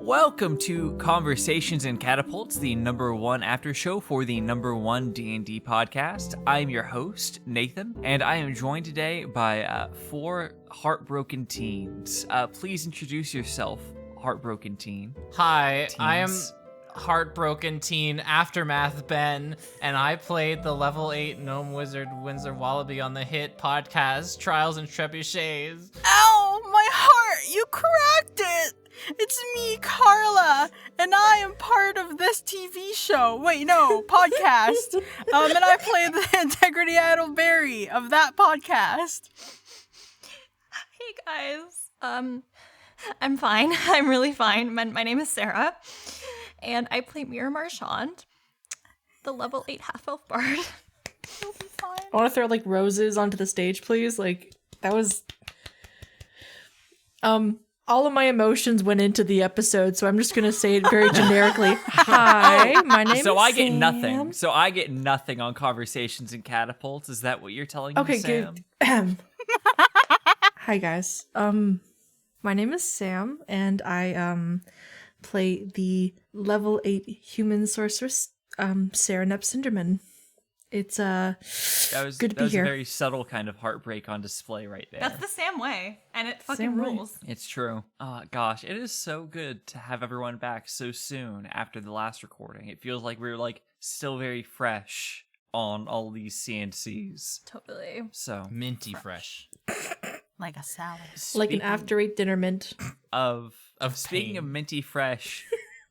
Welcome to Conversations in Catapults, the #1 after show for the #1 D&D podcast. I am your host, Nathan, and I am joined today by 4 heartbroken teens. Please introduce yourself, heartbroken teen. Hi, Teens. I am Heartbroken Teen Aftermath Ben, and I played the level 8 Gnome Wizard Windsor Wallaby on the hit podcast Trials and Trebuchets. Ow, my heart, you cracked it! It's me, Kharla, and I am part of this TV show. Wait, no, podcast. And I play the Integrity Idleberry of that podcast. Hey guys, I'm fine. I'm really fine. My name is Sarah, and I play Mira Marchand, the level 8 half-elf bard. You'll be fine. I want to throw roses onto the stage, please. That was all of my emotions went into the episode, so I'm just gonna say it very generically. Hi, my name is So I get Sam. nothing. So I get nothing on Conversations in Catapults. Is that what you're telling me, Okay, Sam? good. Hi guys. My name is Sam, and I play the level 8 human sorceress, Sarah Cinderman. It's That was, good to that be was here. a very subtle kind of heartbreak on display right there. That's the Sam way, and it fucking Sam way. rules. It's true. Oh, gosh, it is so good to have everyone back so soon after the last recording. It feels like we're still very fresh on all these CNCs. Totally. So, Minty fresh. Like a salad. like an speaking after-8 dinner mint. of Speaking speaking of minty fresh,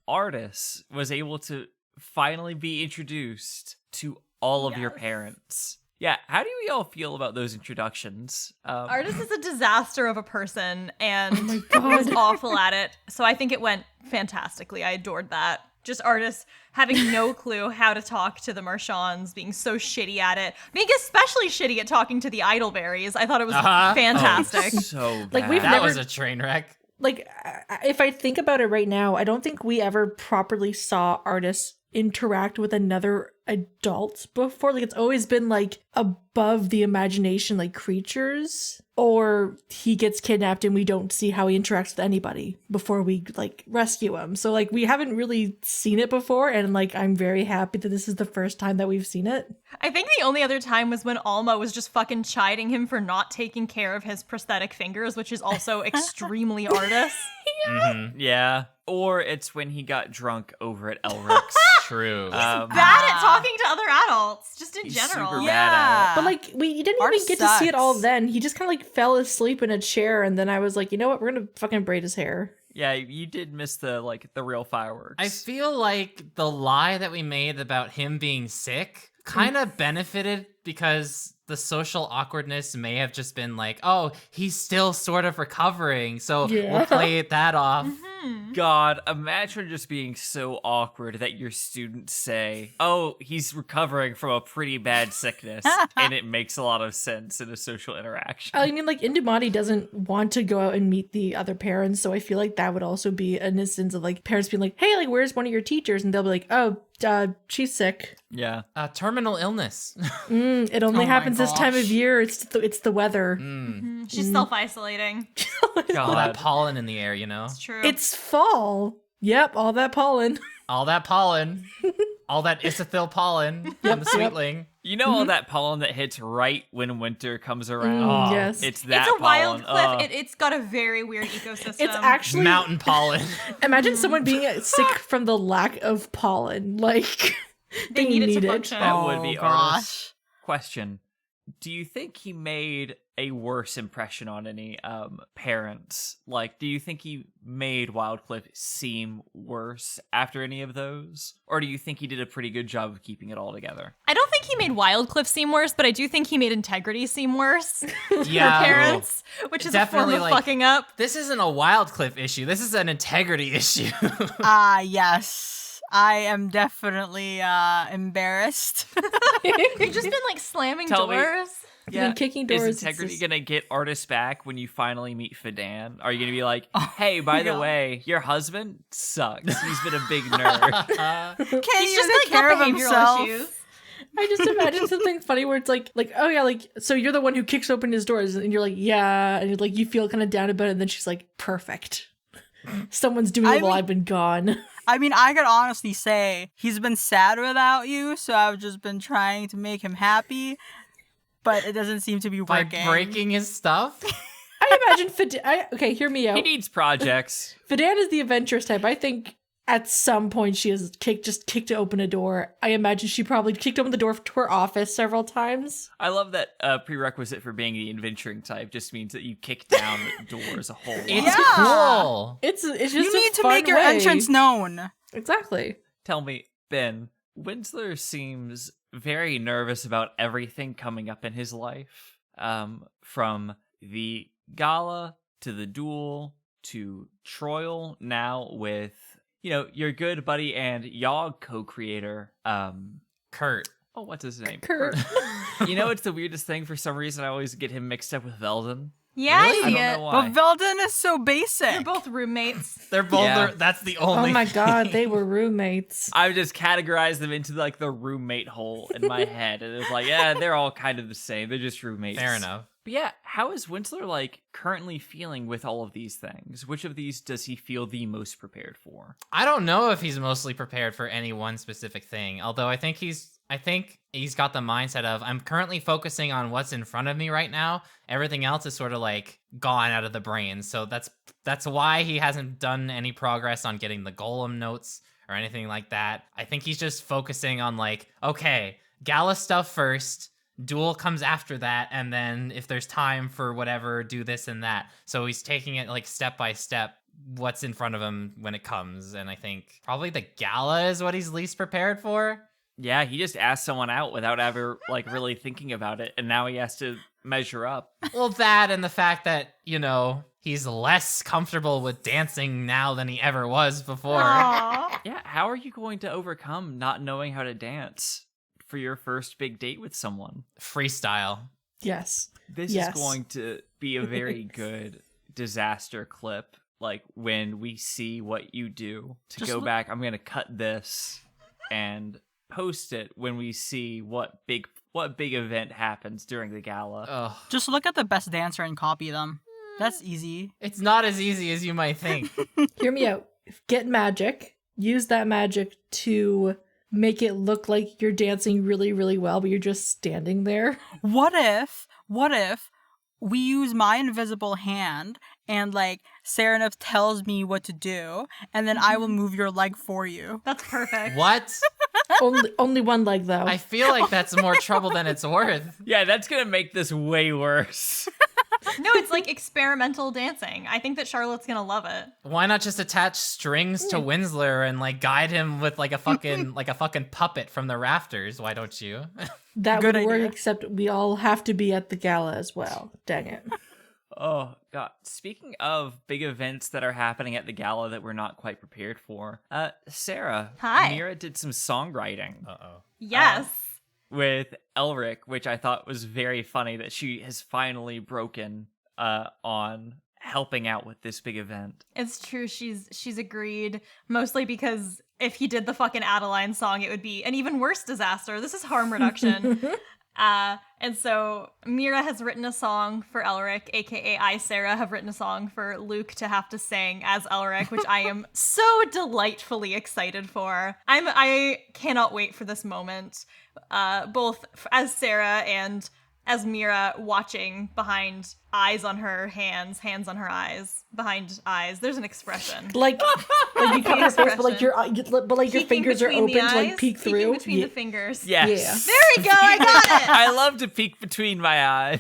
Artis was able to finally be introduced to all of your Yes. parents. Yeah, how do we all feel about those introductions? Artist is a disaster of a person, and my God. was awful at it. So I think it went fantastically. I adored that. Just Artist having no clue how to talk to the Marchands, being so shitty at it, being especially shitty at talking to the Idleberries. I thought it was fantastic. So Like, we've bad. That never- was a train wreck. If I think about it right now, I don't think we ever properly saw artists interact with another adult before. It's always been above the imagination, creatures, or he gets kidnapped and we don't see how he interacts with anybody before we rescue him. So we haven't really seen it before, and I'm very happy that this is the first time that we've seen it. I think the only other time was when Alma was just fucking chiding him for not taking care of his prosthetic fingers, which is also extremely Artist. Yeah. Or it's when he got drunk over at Elric's. True. Bad at talking to other adults, just in He's general. super Yeah. But we didn't Artist even get to see it all sucks. then. He just kind of fell asleep in a chair, and then I was like, you know what, we're gonna fucking braid his hair. Yeah, you did miss the real fireworks. I feel like the lie that we made about him being sick kind of benefited because the social awkwardness may have just been oh, he's still sort of recovering, so Yeah. we'll play that off. God, imagine just being so awkward that your students say, oh, he's recovering from a pretty bad sickness, and it makes a lot of sense in a social interaction. I mean, Indumati doesn't want to go out and meet the other parents, so I feel like that would also be an instance of parents being hey, where's one of your teachers? And they'll be oh, she's sick. Yeah. Terminal illness. It only Oh my happens this time of gosh. year. It's the weather. She's self-isolating. All that God. pollen in the air, It's true. It's fall. Yep, all that pollen. All that pollen. All that isothyl pollen from the sweetling. You know all that pollen that hits right when winter comes around? Oh, Yes. It's that It's a wild pollen. cliff. It's got a very weird ecosystem. It's actually Mountain pollen. imagine someone being sick from the lack of pollen. they need it to function. That would be Oh, our gosh. question. Do you think he made a worse impression on any parents? Do you think he made Wildcliff seem worse after any of those? Or do you think he did a pretty good job of keeping it all together? I don't think he made Wildcliff seem worse, but I do think he made Integrity seem worse Yeah. for parents, which is Definitely, a form of fucking up. This isn't a wild cliff issue. This is an integrity issue. Yes. I am definitely embarrassed. You've just been slamming Tell me. doors. Been kicking doors. Is It's Integrity just- gonna get Artis back when you finally meet Fadan? Are you gonna be hey, by the no. way, your husband sucks. He's been a big nerd. Can't He's even just take care of got himself. behavioral issues. I just imagine something funny where it's oh yeah, so you're the one who kicks open his doors, and you're yeah, and you feel kind of down about it, and then she's perfect. Someone's doing it while I've been gone. I mean, I could honestly say he's been sad without you, so I've just been trying to make him happy, but it doesn't seem to be working. By breaking his stuff? I imagine okay, hear me out. He needs projects. Fidan is the adventurous type. I think at some point she has kicked to open a door. I imagine she probably kicked open the door to her office several times. I love that prerequisite for being the adventuring type just means that you kick down doors a whole lot. It's cool. It's just you need to fun make your way. entrance known. Exactly. Tell me, Ben, Winsler seems very nervous about everything coming up in his life. From the gala to the duel to Troil, now with your good buddy and Yogg co-creator, Kurt. Oh, what's his name? Kurt. It's the weirdest thing. For some reason, I always get him mixed up with Veldon. Yeah, Really? I I see don't it. know why. But Veldon is so basic. They're both roommates. They're both, Yeah. that's the only Oh my god, thing. they were roommates. I would just categorize them into like the roommate hole in my head, and it's like, yeah, they're all kind of the same. They're just roommates. Fair enough. But yeah, how is Winsler like currently feeling with all of these things? Which of these does he feel the most prepared for? I don't know if he's mostly prepared for any one specific thing, although I think he's got the mindset of, I'm currently focusing on what's in front of me right now. Everything else is sort of like gone out of the brain. So that's why he hasn't done any progress on getting the golem notes or anything like that. I think he's just focusing on like, okay, gala stuff first, duel comes after that, and then if there's time for whatever, do this and that. So he's taking it like step by step, what's in front of him when it comes. And I think probably the gala is what he's least prepared for. Yeah, he just asked someone out without ever like really thinking about it, and now he has to measure up. Well, that and the fact that, he's less comfortable with dancing now than he ever was before. Aw. Yeah, how are you going to overcome not knowing how to dance for your first big date with someone? Freestyle. Yes. This Yes. is going to be a very good disaster clip. Like when we see what you do to Just go look- back, I'm going to cut this and post it when we see what big event happens during the gala. Ugh. Just look at the best dancer and copy them. That's easy. It's not as easy as you might think. Hear me out. Get magic. Use that magic to make it look like you're dancing really, really well, but you're just standing there. What if we use my invisible hand and like Serenif tells me what to do, and then I will move your leg for you. That's perfect. What? only one leg though. I feel like that's more trouble than it's worth. Yeah, that's going to make this way worse. No, it's like experimental dancing. I think that Charlotte's gonna love it. Why not just attach strings to Winsler and like guide him with like a fucking puppet from the rafters? Why don't you? that Good would work, idea. except we all have to be at the gala as well. Dang it. Oh, God. Speaking of big events that are happening at the gala that we're not quite prepared for, Sarah. Hi. Mira did some songwriting Uh-oh. Yes. with Elric, which I thought was very funny that she has finally broken on helping out with this big event. It's true. She's agreed, mostly because if he did the fucking Adeline song, it would be an even worse disaster. This is harm reduction. And so Mira has written a song for Elric, aka I, Sarah, have written a song for Luke to have to sing as Elric, which I am so delightfly excited for. I cannot wait for this moment, both as Sarah and as Mira watching behind eyes on her hands on her eyes, behind eyes. There's an expression. Like you cover your face, but like your Peeking fingers are between open the to like eyes, peek peeking through. between Yeah. the fingers. Yes. Yeah. There we go. I got it. I love to peek between my eyes.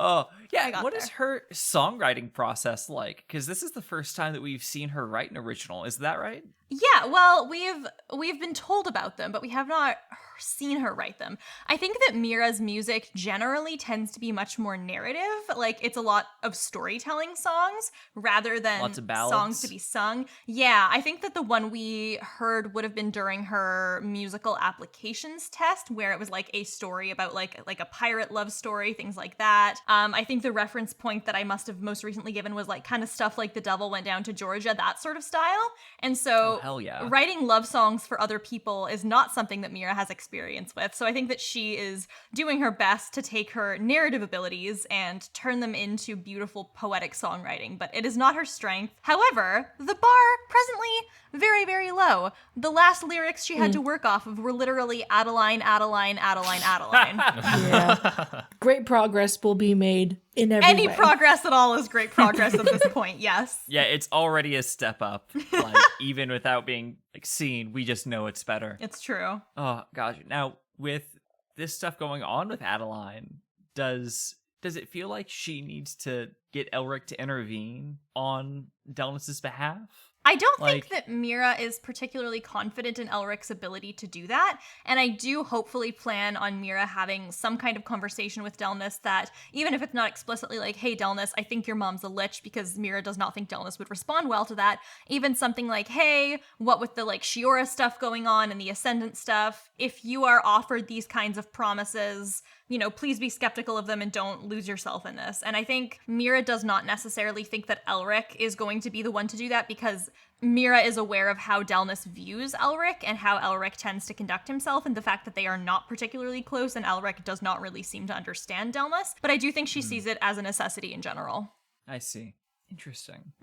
Oh, I yeah. got What is her songwriting process like? Because this is the first time that we've seen her write an original. Is that right? Yeah, well, we've been told about them, but we have not seen her write them. I think that Mira's music generally tends to be much more narrative. Like, it's a lot of storytelling songs rather than Lots of ballads. songs to be sung. Yeah, I think that the one we heard would have been during her musical applications test, where it was like a story about like a pirate love story, things like that. I think the reference point that I must have most recently given was like kind of stuff like The Devil Went Down to Georgia, that sort of style. And so Oh, hell yeah. writing love songs for other people is not something that Mira has experience with. So I think that she is doing her best to take her narrative abilities and turn them into beautiful poetic songwriting, but it is not her strength. However, the bar presently very, very low. The last lyrics she had to work off of were literally Adeline, Adeline, Adeline, Adeline. Yeah. Great progress will be made in every Any way. progress at all is great progress at this point, yes. Yeah, it's already a step up. Like, even without being like seen, we just know it's better. It's true. Oh gosh. Now, with this stuff going on with Adeline, does it feel like she needs to get Elric to intervene on Delnis's behalf? I don't Like- think that Mira is particularly confident in Elric's ability to do that, and I do hopefully plan on Mira having some kind of conversation with Delnis that, even if it's not explicitly like, hey Delnis, I think your mom's a lich, because Mira does not think Delnis would respond well to that, even something like, hey, what with the like Shiora stuff going on and the Ascendant stuff, if you are offered these kinds of promises, you know, please be skeptical of them and don't lose yourself in this. And I think Mira does not necessarily think that Elric is going to be the one to do that, because Mira is aware of how Delnis views Elric and how Elric tends to conduct himself, and the fact that they are not particularly close and Elric does not really seem to understand Delnis. But I do think she sees it as a necessity in general. I see. Interesting.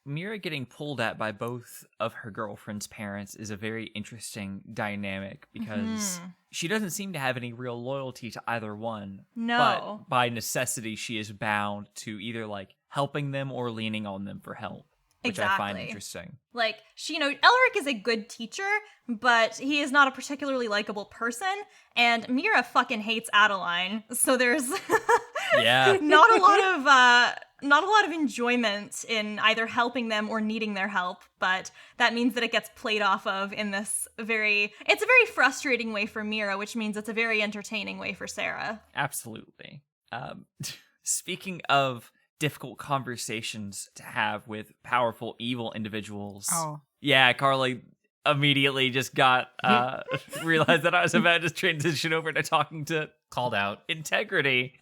Mira getting pulled at by both of her girlfriend's parents is a very interesting dynamic, because she doesn't seem to have any real loyalty to either one. No. But by necessity, she is bound to either like helping them or leaning on them for help, which I find Exactly. interesting. Like, she, you know, Elric is a good teacher, but he is not a particularly likable person, and Mira fucking hates Adeline, so there's Yeah. not a lot of enjoyment in either helping them or needing their help, but that means that it gets played off of in this it's a very frustrating way for Mira, which means it's a very entertaining way for Sarah. Absolutely. Speaking of difficult conversations to have with powerful evil individuals. Oh. Yeah, Kharla immediately just got realized that I was about to transition over to talking to Called out. Integrity.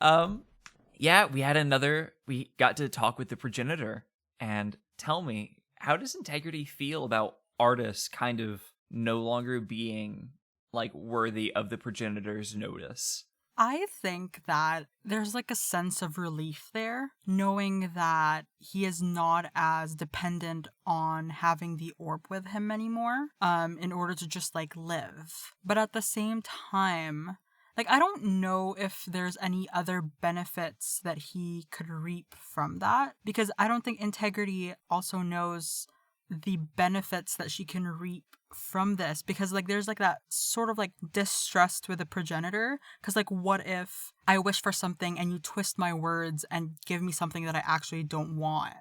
Yeah, we got to talk with the progenitor. And tell me, how does Integrity feel about Artis kind of no longer being like worthy of the progenitor's notice? I think that there's like a sense of relief there, knowing that he is not as dependent on having the orb with him anymore, in order to just like live. But at the same time, like, I don't know if there's any other benefits that he could reap from that, because I don't think Integrity also knows the benefits that she can reap from this, because like there's like that sort of like distrust with the progenitor, because like what if I wish for something and you twist my words and give me something that I actually don't want?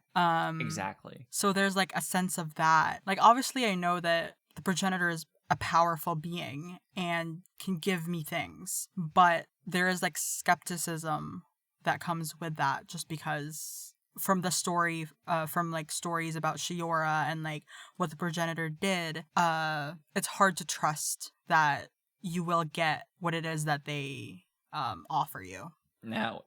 Exactly. So there's like a sense of that. Like, obviously I know that the progenitor is a powerful being and can give me things, but there is like skepticism that comes with that, just because from the story, from like stories about Shiora and like what the progenitor did, it's hard to trust that you will get what it is that they offer you. Now,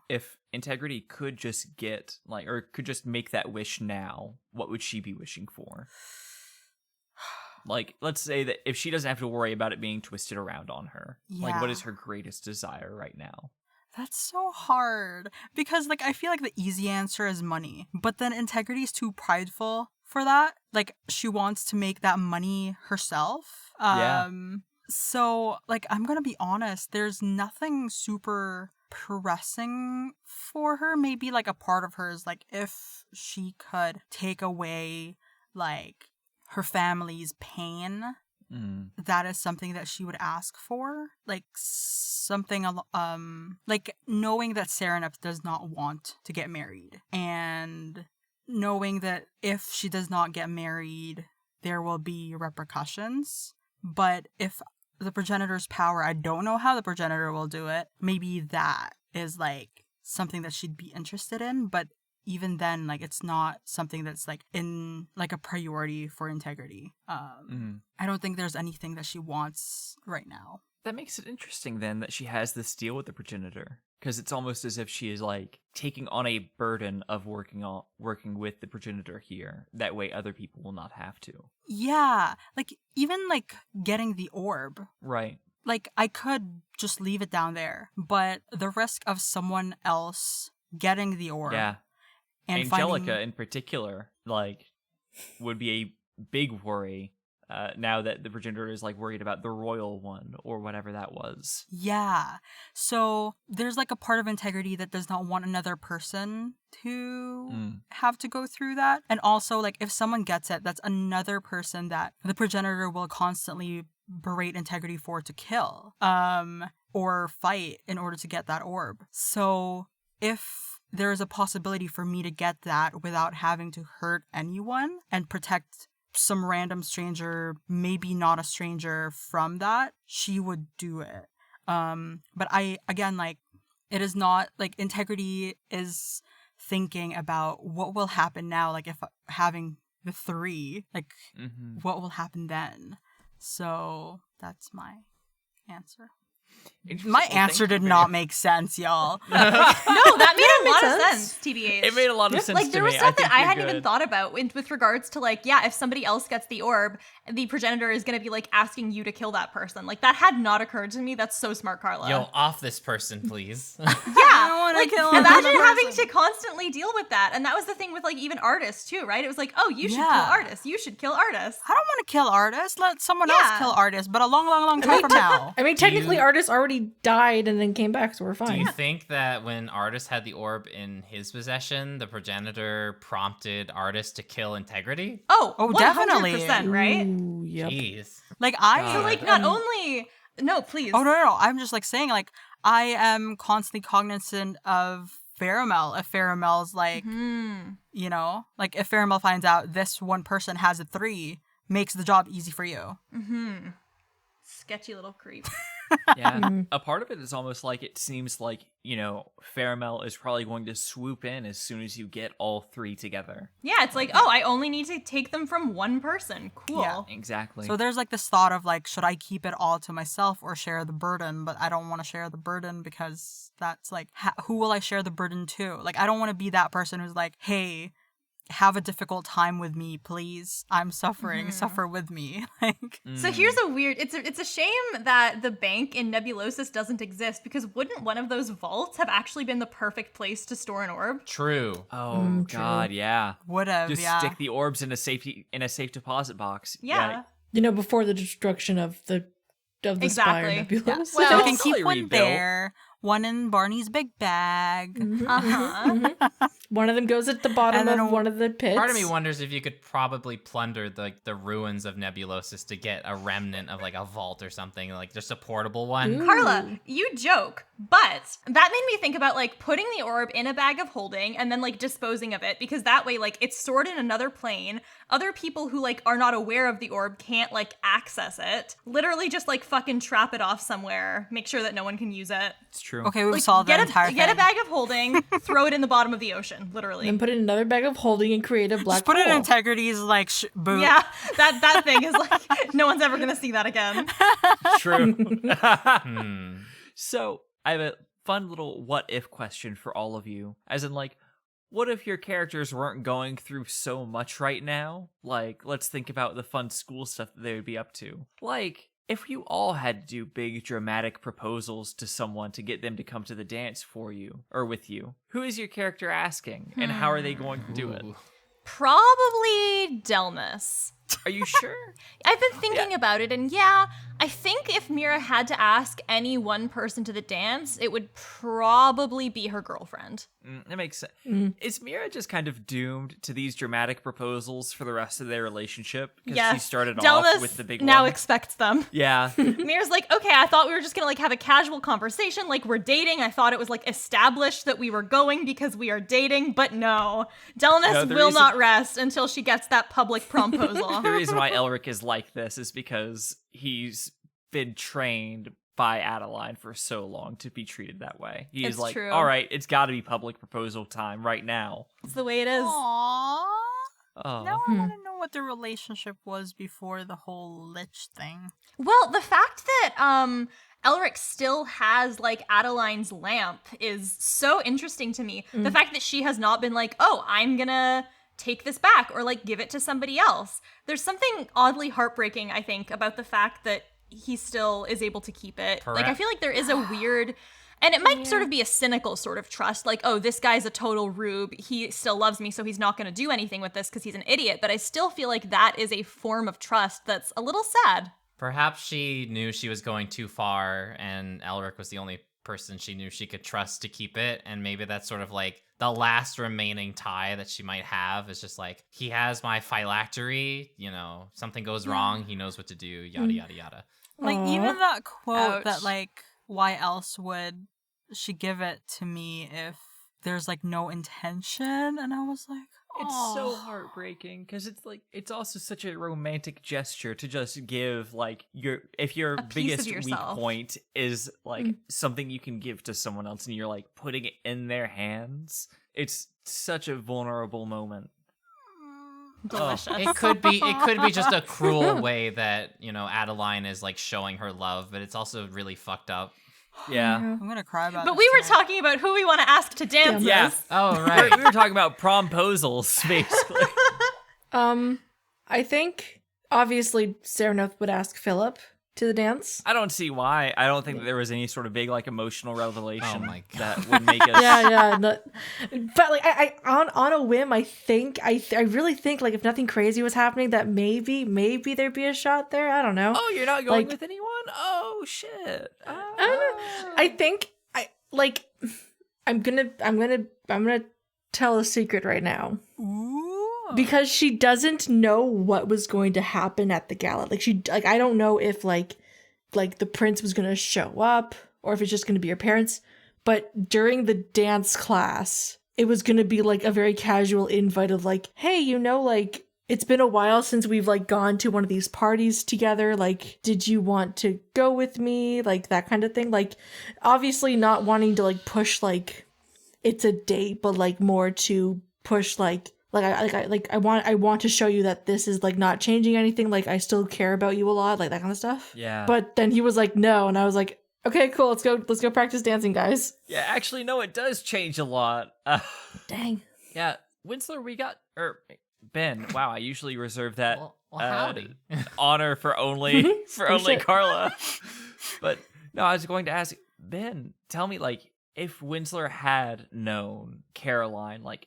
if Integrity could just get like, or could just make that wish now, what would she be wishing for? Like, let's say that if she doesn't have to worry about it being twisted around on her, like, what is her greatest desire right now? That's so hard, because like I feel like the easy answer is money, but then Integrity is too prideful for that. Like, she wants to make that money herself. Yeah. So like, I'm gonna be honest, there's nothing super pressing for her. Maybe like a part of her is like, if she could take away like her family's pain, that is something that she would ask for. Like something like knowing that Serenep does not want to get married, and knowing that if she does not get married there will be repercussions. But if the progenitor's power, I don't know how the progenitor will do it, maybe that is like something that she'd be interested in. But even then, like, it's not something that's like in like a priority for Integrity. I don't think there's anything that she wants right now. That makes it interesting then that she has this deal with the progenitor, because it's almost as if she is like taking on a burden of working with the progenitor here. That way other people will not have to. Yeah, like even like getting the orb. Right. Like I could just leave it down there, but the risk of someone else getting the orb. Yeah. And Angelica in particular, like, would be a big worry now that the progenitor is like worried about the royal one or whatever that was. Yeah. So there's like a part of integrity that does not want another person to have to go through that. And also like if someone gets it, that's another person that the progenitor will constantly berate integrity for to kill or fight in order to get that orb. So if there is a possibility for me to get that without having to hurt anyone and protect some random stranger, maybe not a stranger, from that, she would do it. But it is not like integrity is thinking about what will happen now, like if having the 3, like what will happen then. So that's my answer. My answer did not make sense, y'all. No, that made a lot of sense. sense, TBH. It made a lot of sense Like, to there me. was stuff that I think hadn't you're even good. thought about with regards to, like, yeah, if somebody else gets the orb, the progenitor is going to be, like, asking you to kill that person. Like, that had not occurred to me. That's so smart, Kharla. Yo, off this person, please. I don't wanna Like, kill imagine another having person. to constantly deal with that. And that was the thing with, like, even artists, too, right? It was like, oh, you should kill Yeah. artists. You should kill artists. I don't want to kill artists. Let someone else Yeah. kill artists, but a long, long, long time from now. I mean, technically, artists already died and then came back, so we're Do fine. you think that when Artis had the orb in his possession, the progenitor prompted Artis to kill Integrity? Oh, Oh, 100%, definitely. right? Ooh, yep. Jeez. Like I So, like, not only... No, please. Oh no. I'm just like saying like I am constantly cognizant of Faramel. If Faramel's like you know, like if Faramel finds out this one person has a 3, makes the job easy for you. Sketchy little creep. Yeah, a part of it is almost like it seems like, you know, Faramel is probably going to swoop in as soon as you get all 3 together. Yeah, it's like, oh, I only need to take them from one person. Cool. Yeah. Exactly. So there's like this thought of like, should I keep it all to myself or share the burden? But I don't want to share the burden because that's like, who will I share the burden to? Like, I don't want to be that person who's like, hey, have a difficult time with me, please. I'm suffering. Suffer with me. Like, So here's a weird. It's a shame that the bank in Nebulosis doesn't exist, because wouldn't one of those vaults have actually been the perfect place to store an orb? True. oh true. god, yeah. would have, Just yeah. stick the orbs in a safe deposit box. Yeah. You know, before the destruction of the Exactly. Spire Nebula. Well, So we It's can keep fully one rebuilt. there, one in Barney's big bag. One of them goes at the bottom And then of one of the pits. Part of me wonders if you could probably plunder the ruins of Nebulosis to get a remnant of like a vault or something, like just a portable one. Ooh. Carla, you joke, but that made me think about like putting the orb in a bag of holding and then like disposing of it, because that way like it's stored in another plane. Other people who like are not aware of the orb can't like access it. Literally just like fucking trap it off somewhere. Make sure that no one can use it. It's true. Okay, we've Like solved that entire get a thing. bag of holding, throw it in the bottom of the ocean, literally. Then put it in another bag of holding and create a black Just put it in hole. Integrity's like boot. Yeah, that thing is like no one's ever gonna see that again. True. So I have a fun little what if question for all of you. As in, like, what if your characters weren't going through so much right now? Like, let's think about the fun school stuff that they would be up to. Like, if you all had to do big dramatic proposals to someone to get them to come to the dance for you or with you, who is your character asking and how are they going to do it? Ooh. Probably Delmas. Are you sure? I've been thinking about it, and yeah, I think if Mira had to ask any one person to the dance, it would probably be her girlfriend. That makes sense. Is Mira just kind of doomed to these dramatic proposals for the rest of their relationship? Because Yes. she started Delmas off with the big now one. expects them. Yeah. Mira's like, okay, I thought we were just gonna like have a casual conversation, like we're dating. I thought it was like established that we were going because we are dating, but no. Delmas No, the will reason- not rest until she gets that public proposal. The reason why Elric is like this is because he's been trained by Adeline for so long to be treated that way. He It's is like, true. all right, it's got to be public proposal time right now. It's the way it is. Aww. Oh. Now I want to know what the relationship was before the whole lich thing. Well, the fact that Elric still has like Adeline's lamp is so interesting to me. The fact that she has not been like, oh, I'm gonna take this back or like give it to somebody else. There's something oddly heartbreaking, I think, about the fact that he still is able to keep it. Correct. Like, I feel like there is a weird, and it might sort of be a cynical sort of trust, like, oh, this guy's a total rube. He still loves me, so he's not going to do anything with this because he's an idiot. But I still feel like that is a form of trust that's a little sad. Perhaps she knew she was going too far, and Elric was the only person she knew she could trust to keep it, and maybe that's sort of like the last remaining tie that she might have is just like, he has my phylactery, you know, something goes wrong, he knows what to do, yada yada yada. Like, even that quote that, Ouch. like, why else would she give it to me if there's, like, no intention? And I was like, It's so "Aw." heartbreaking because it's like it's also such a romantic gesture to just give like if your A piece of biggest weak yourself. point is like something you can give to someone else and you're like putting it in their hands. It's such a vulnerable moment. Delicious. It could be just a cruel way that, you know, Adeline is like showing her love, but it's also really fucked up. Yeah. I'm gonna cry about But this we were tonight. talking about who we want to ask to dance Yeah. this. Oh, We right. were talking about promposals basically. I think obviously Serenoth would ask Philip to the dance. I don't see why. I don't think that there was any sort of big like emotional revelation Oh my God. that would make us Yeah. But like I on a whim, I really think like if nothing crazy was happening, that maybe there'd be a shot there. I don't know. Oh, you're not going Like- with anyone? Oh shit. I don't know. I think I'm gonna tell a secret right now. Ooh. Because she doesn't know what was going to happen at the gala. Like I don't know if like the prince was going to show up or if it's just going to be her parents. But during the dance class, it was going to be like a very casual invite of like, hey, you know, like it's been a while since we've like gone to one of these parties together. Like, did you want to go with me? Like that kind of thing. Like, obviously not wanting to like push like it's a date, but like more to push like I want to show you that this is like not changing anything. Like I still care about you a lot, like that kind of stuff. Yeah. But then he was like, no, and I was like, okay, cool, let's go practice dancing, guys. Yeah, actually, no, it does change a lot. Dang. Yeah, Winsler, Ben. Wow, I usually reserve that Well, howdy. honor for only shit. Kharla. But no, I was going to ask Ben. Tell me, like, if Winsler had known Caroline, like,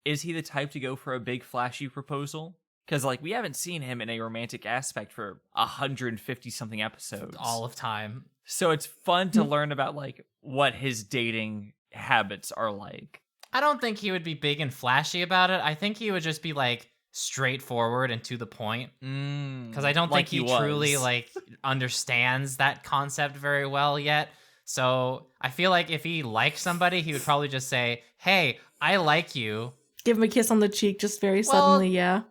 is he the type to go for a big flashy proposal? Because like we haven't seen him in a romantic aspect for 150 something episodes. All of time. So it's fun to learn about like what his dating habits are like. I don't think he would be big and flashy about it. I think he would just be like straightforward and to the point. Because I don't Like think he he truly was. like understands that concept very well yet. So I feel like if he liked somebody, he would probably just say, "Hey, I like you." Give him a kiss on the cheek just very suddenly, yeah.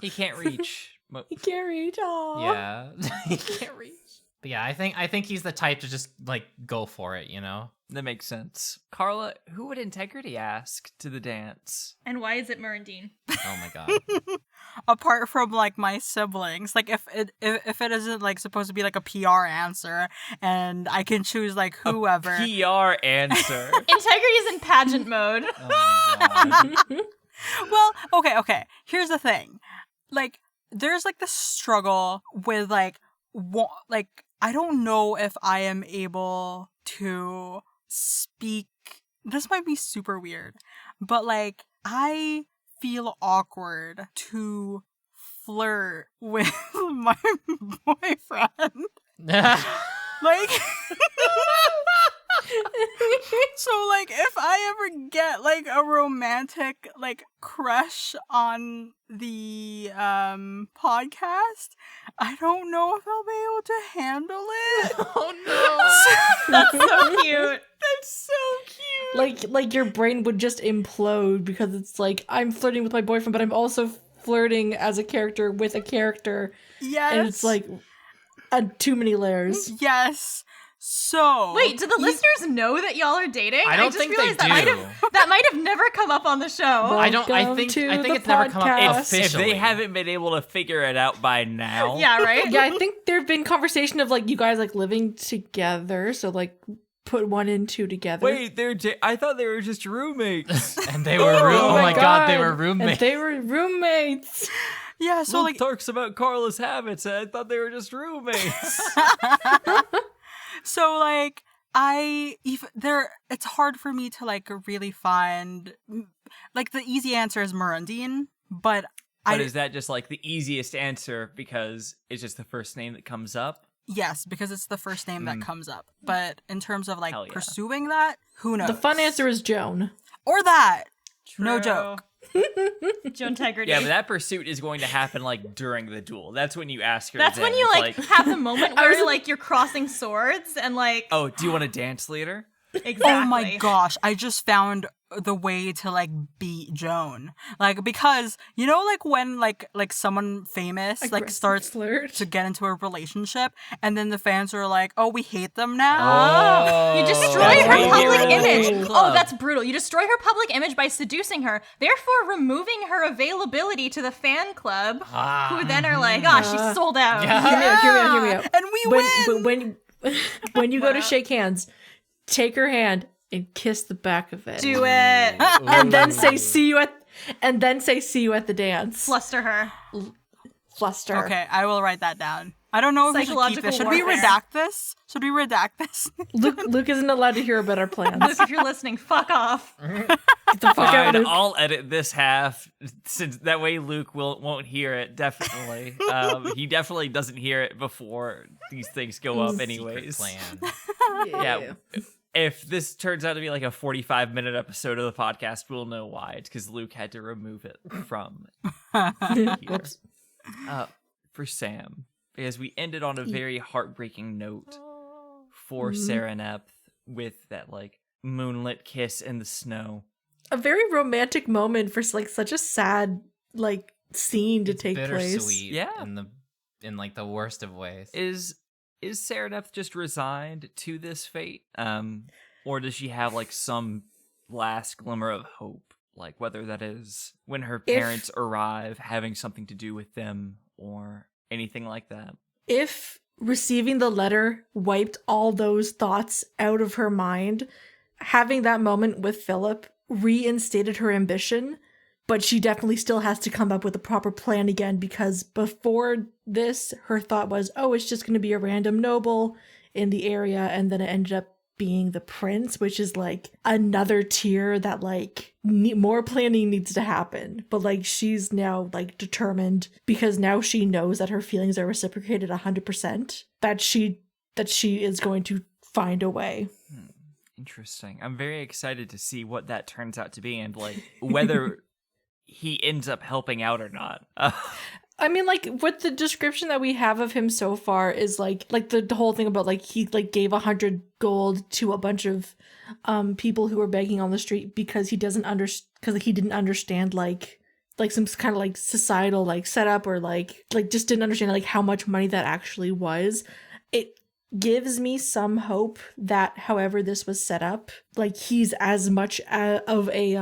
He can't reach. He can't reach. Aw. Yeah, he can't reach. But yeah, I think he's the type to just like go for it, you know. That makes sense. Kharla, who would Integrity ask to the dance? And why is it Murandine? Oh my god. Apart from like my siblings, like if it isn't like supposed to be like a PR answer and I can choose like whoever. PR answer. Integrity's in pageant mode. Oh my god. Well, okay. Here's the thing. Like there's like the struggle with like like I don't know if I am able to speak. This might be super weird, but like I feel awkward to flirt with my boyfriend. Like so like if I ever get like a romantic like crush on the podcast, I don't know if I'll be able to handle it. Oh That's so cute. That's so cute. Like your brain would just implode because it's like I'm flirting with my boyfriend, but I'm also flirting as a character with a character, Yes. and it's like too many layers. Yes. So Wait, do the listeners know that y'all are dating? I don't just think they realized do. that might have never come up on the show. I think Welcome it's to never the come up podcast. officially. If they haven't been able to figure it out by now. Yeah, right? Yeah, I think there have been conversation of like you guys like living together, so like put 1 and 2 together. Wait, I thought they were just roommates. And they were oh my god, they were roommates. And they were roommates. yeah, so Luke like talks about Kharla's habits, and I thought they were just roommates. so like it's hard for me to like really find like the easy answer is Murundine, but But is that just like the easiest answer because it's just the first name that comes up? yes, because it's the first name that comes up. But in terms of like Hell yeah. pursuing that, who knows? The fun answer is Joan. or that. No True. joke. Joe Integrity. Yeah, but that pursuit is going to happen like during the duel. That's when you ask her. That's to when dance. you like have the moment where like you're crossing swords and like oh, do you want to dance later? exactly. Oh my gosh, I just found the way to like beat Joan. Like because you know like when like someone famous like Aggressive starts flirt. to get into a relationship and then the fans are like, "Oh, we hate them now." Oh, you destroy that's her right here public in the image. club. Oh, that's brutal. You destroy her public image by seducing her, therefore removing her availability to the fan club, who then are like, "Oh, she's sold out." Hear me out. And we win. When you go to shake hands, take her hand and kiss the back of it. Do it. And then say see you at the dance. Fluster her. Fluster. Okay, I will write that down. I don't know if we should keep this. Should we Psychological redact this? Should we redact this? Luke isn't allowed to hear about our plans. Luke, if you're listening, fuck off. Get the fuck out, Fine, Luke. I'll edit this half since that way Luke won't hear it. Definitely, he definitely doesn't hear it before these things go up, anyways. Plan. Yeah. If this turns out to be like a 45-minute episode of the podcast, we'll know why. It's because Luke had to remove it from here. Whoops. For Sam, because we ended on a very heartbreaking note for Serenep with that like moonlit kiss in the snow. A very romantic moment for like such a sad like scene to take place. Bittersweet. Yeah. In like the worst of ways. Is Serenep just resigned to this fate? Or does she have like some last glimmer of hope? Like whether that is when her parents arrive, having something to do with them or anything like that. If receiving the letter wiped all those thoughts out of her mind, having that moment with Philip reinstated her ambition, but she definitely still has to come up with a proper plan again because before this, her thought was, oh, it's just going to be a random noble in the area, and then it ended up being the prince, which is like another tier that like more planning needs to happen. But like she's now like determined because now she knows that her feelings are reciprocated 100%, that she is going to find a way. Interesting. I'm very excited to see what that turns out to be and like whether he ends up helping out or not. I mean, like, what the description that we have of him so far is like the whole thing about like he like gave 100 gold to a bunch of people who were begging on the street because he didn't understand like some kind of like societal like setup or like just didn't understand like how much money that actually was. It gives me some hope that however this was set up, like he's as much of a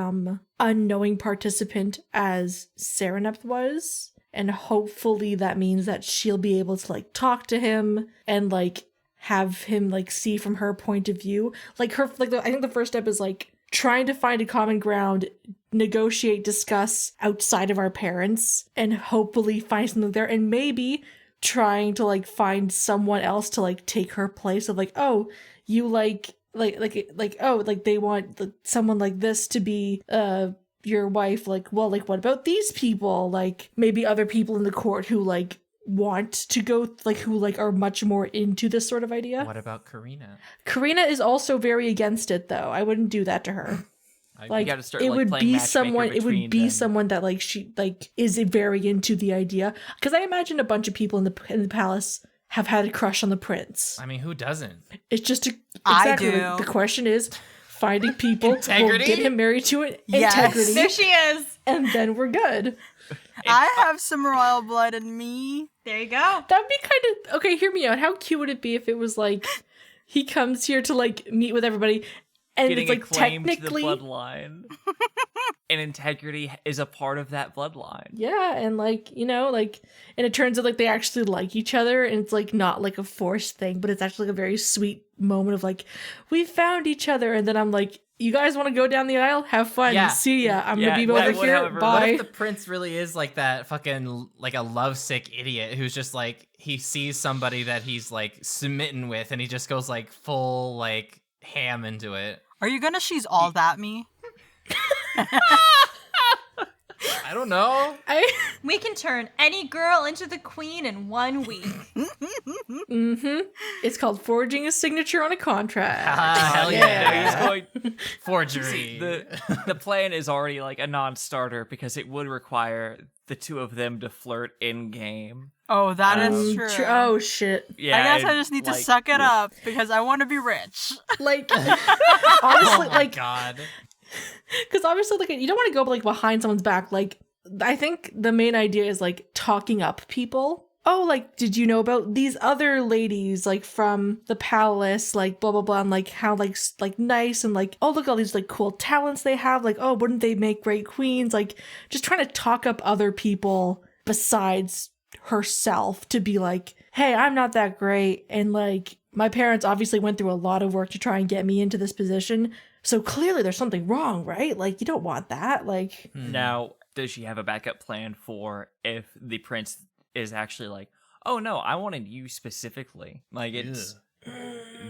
unknowing participant as Serenep was. And hopefully that means that she'll be able to like talk to him and like have him like see from her point of view. Like I think the first step is like trying to find a common ground, negotiate, discuss outside of our parents, and hopefully find something there. And maybe trying to like find someone else to like take her place of like, oh, you oh, like they want someone like this to be your wife. Like, well, like what about these people? Like maybe other people in the court who like want to go, like who like are much more into this sort of idea. What about Karina? Karina is also very against it though. I wouldn't do that to her. Like gotta start, it like, would playing be matchmaker someone between them. someone that like she like is very into the idea, because I imagine a bunch of people in the palace have had a crush on the prince. I mean, who doesn't? It's just I exactly do. like, the question is finding people who will Integrity? get him married to it. Yes. Integrity, There she is. and then we're good. I have some royal blood in me. There you go. That'd be kind of okay. Hear me out. How cute would it be if it was like he comes here to like meet with everybody, and Getting it's like a claim technically to the bloodline. And integrity is a part of that bloodline. yeah, and like, you know, like, and it turns out like they actually like each other, and it's like not like a forced thing, but it's actually like a very sweet moment of like, we found each other. And then I'm like, you guys want to go down the aisle? Have fun. Yeah. See ya. I'm Yeah, gonna be that over would, here. however, What Bye. if the prince really is like that fucking like a lovesick idiot who's just like he sees somebody that he's like smitten with and he just goes like full like ham into it? Are you gonna she's all that me? I don't know. We can turn any girl into the queen in 1 week. It's called forging a signature on a contract. Hell He's yeah. going, Forgery. the plan is already like a non-starter because it would require the two of them to flirt in game. Oh, that is true. Oh shit. Yeah, I guess I and, just need to like, suck it up because I want to be rich. Like Oh honestly, my like, god. because obviously, like, you don't want to go like behind someone's back. Like, I think the main idea is like talking up people. Oh, like, did you know about these other ladies, like from the palace, like blah blah blah, and like how like nice and like, oh, look at all these like cool talents they have. Like, oh, wouldn't they make great queens? Like, just trying to talk up other people besides herself to be like, hey, I'm not that great, and like my parents obviously went through a lot of work to try and get me into this position. So clearly there's something wrong, right? Like, you don't want that. Like, Now, does she have a backup plan for if the prince is actually like, oh no, I wanted you specifically? Like, it's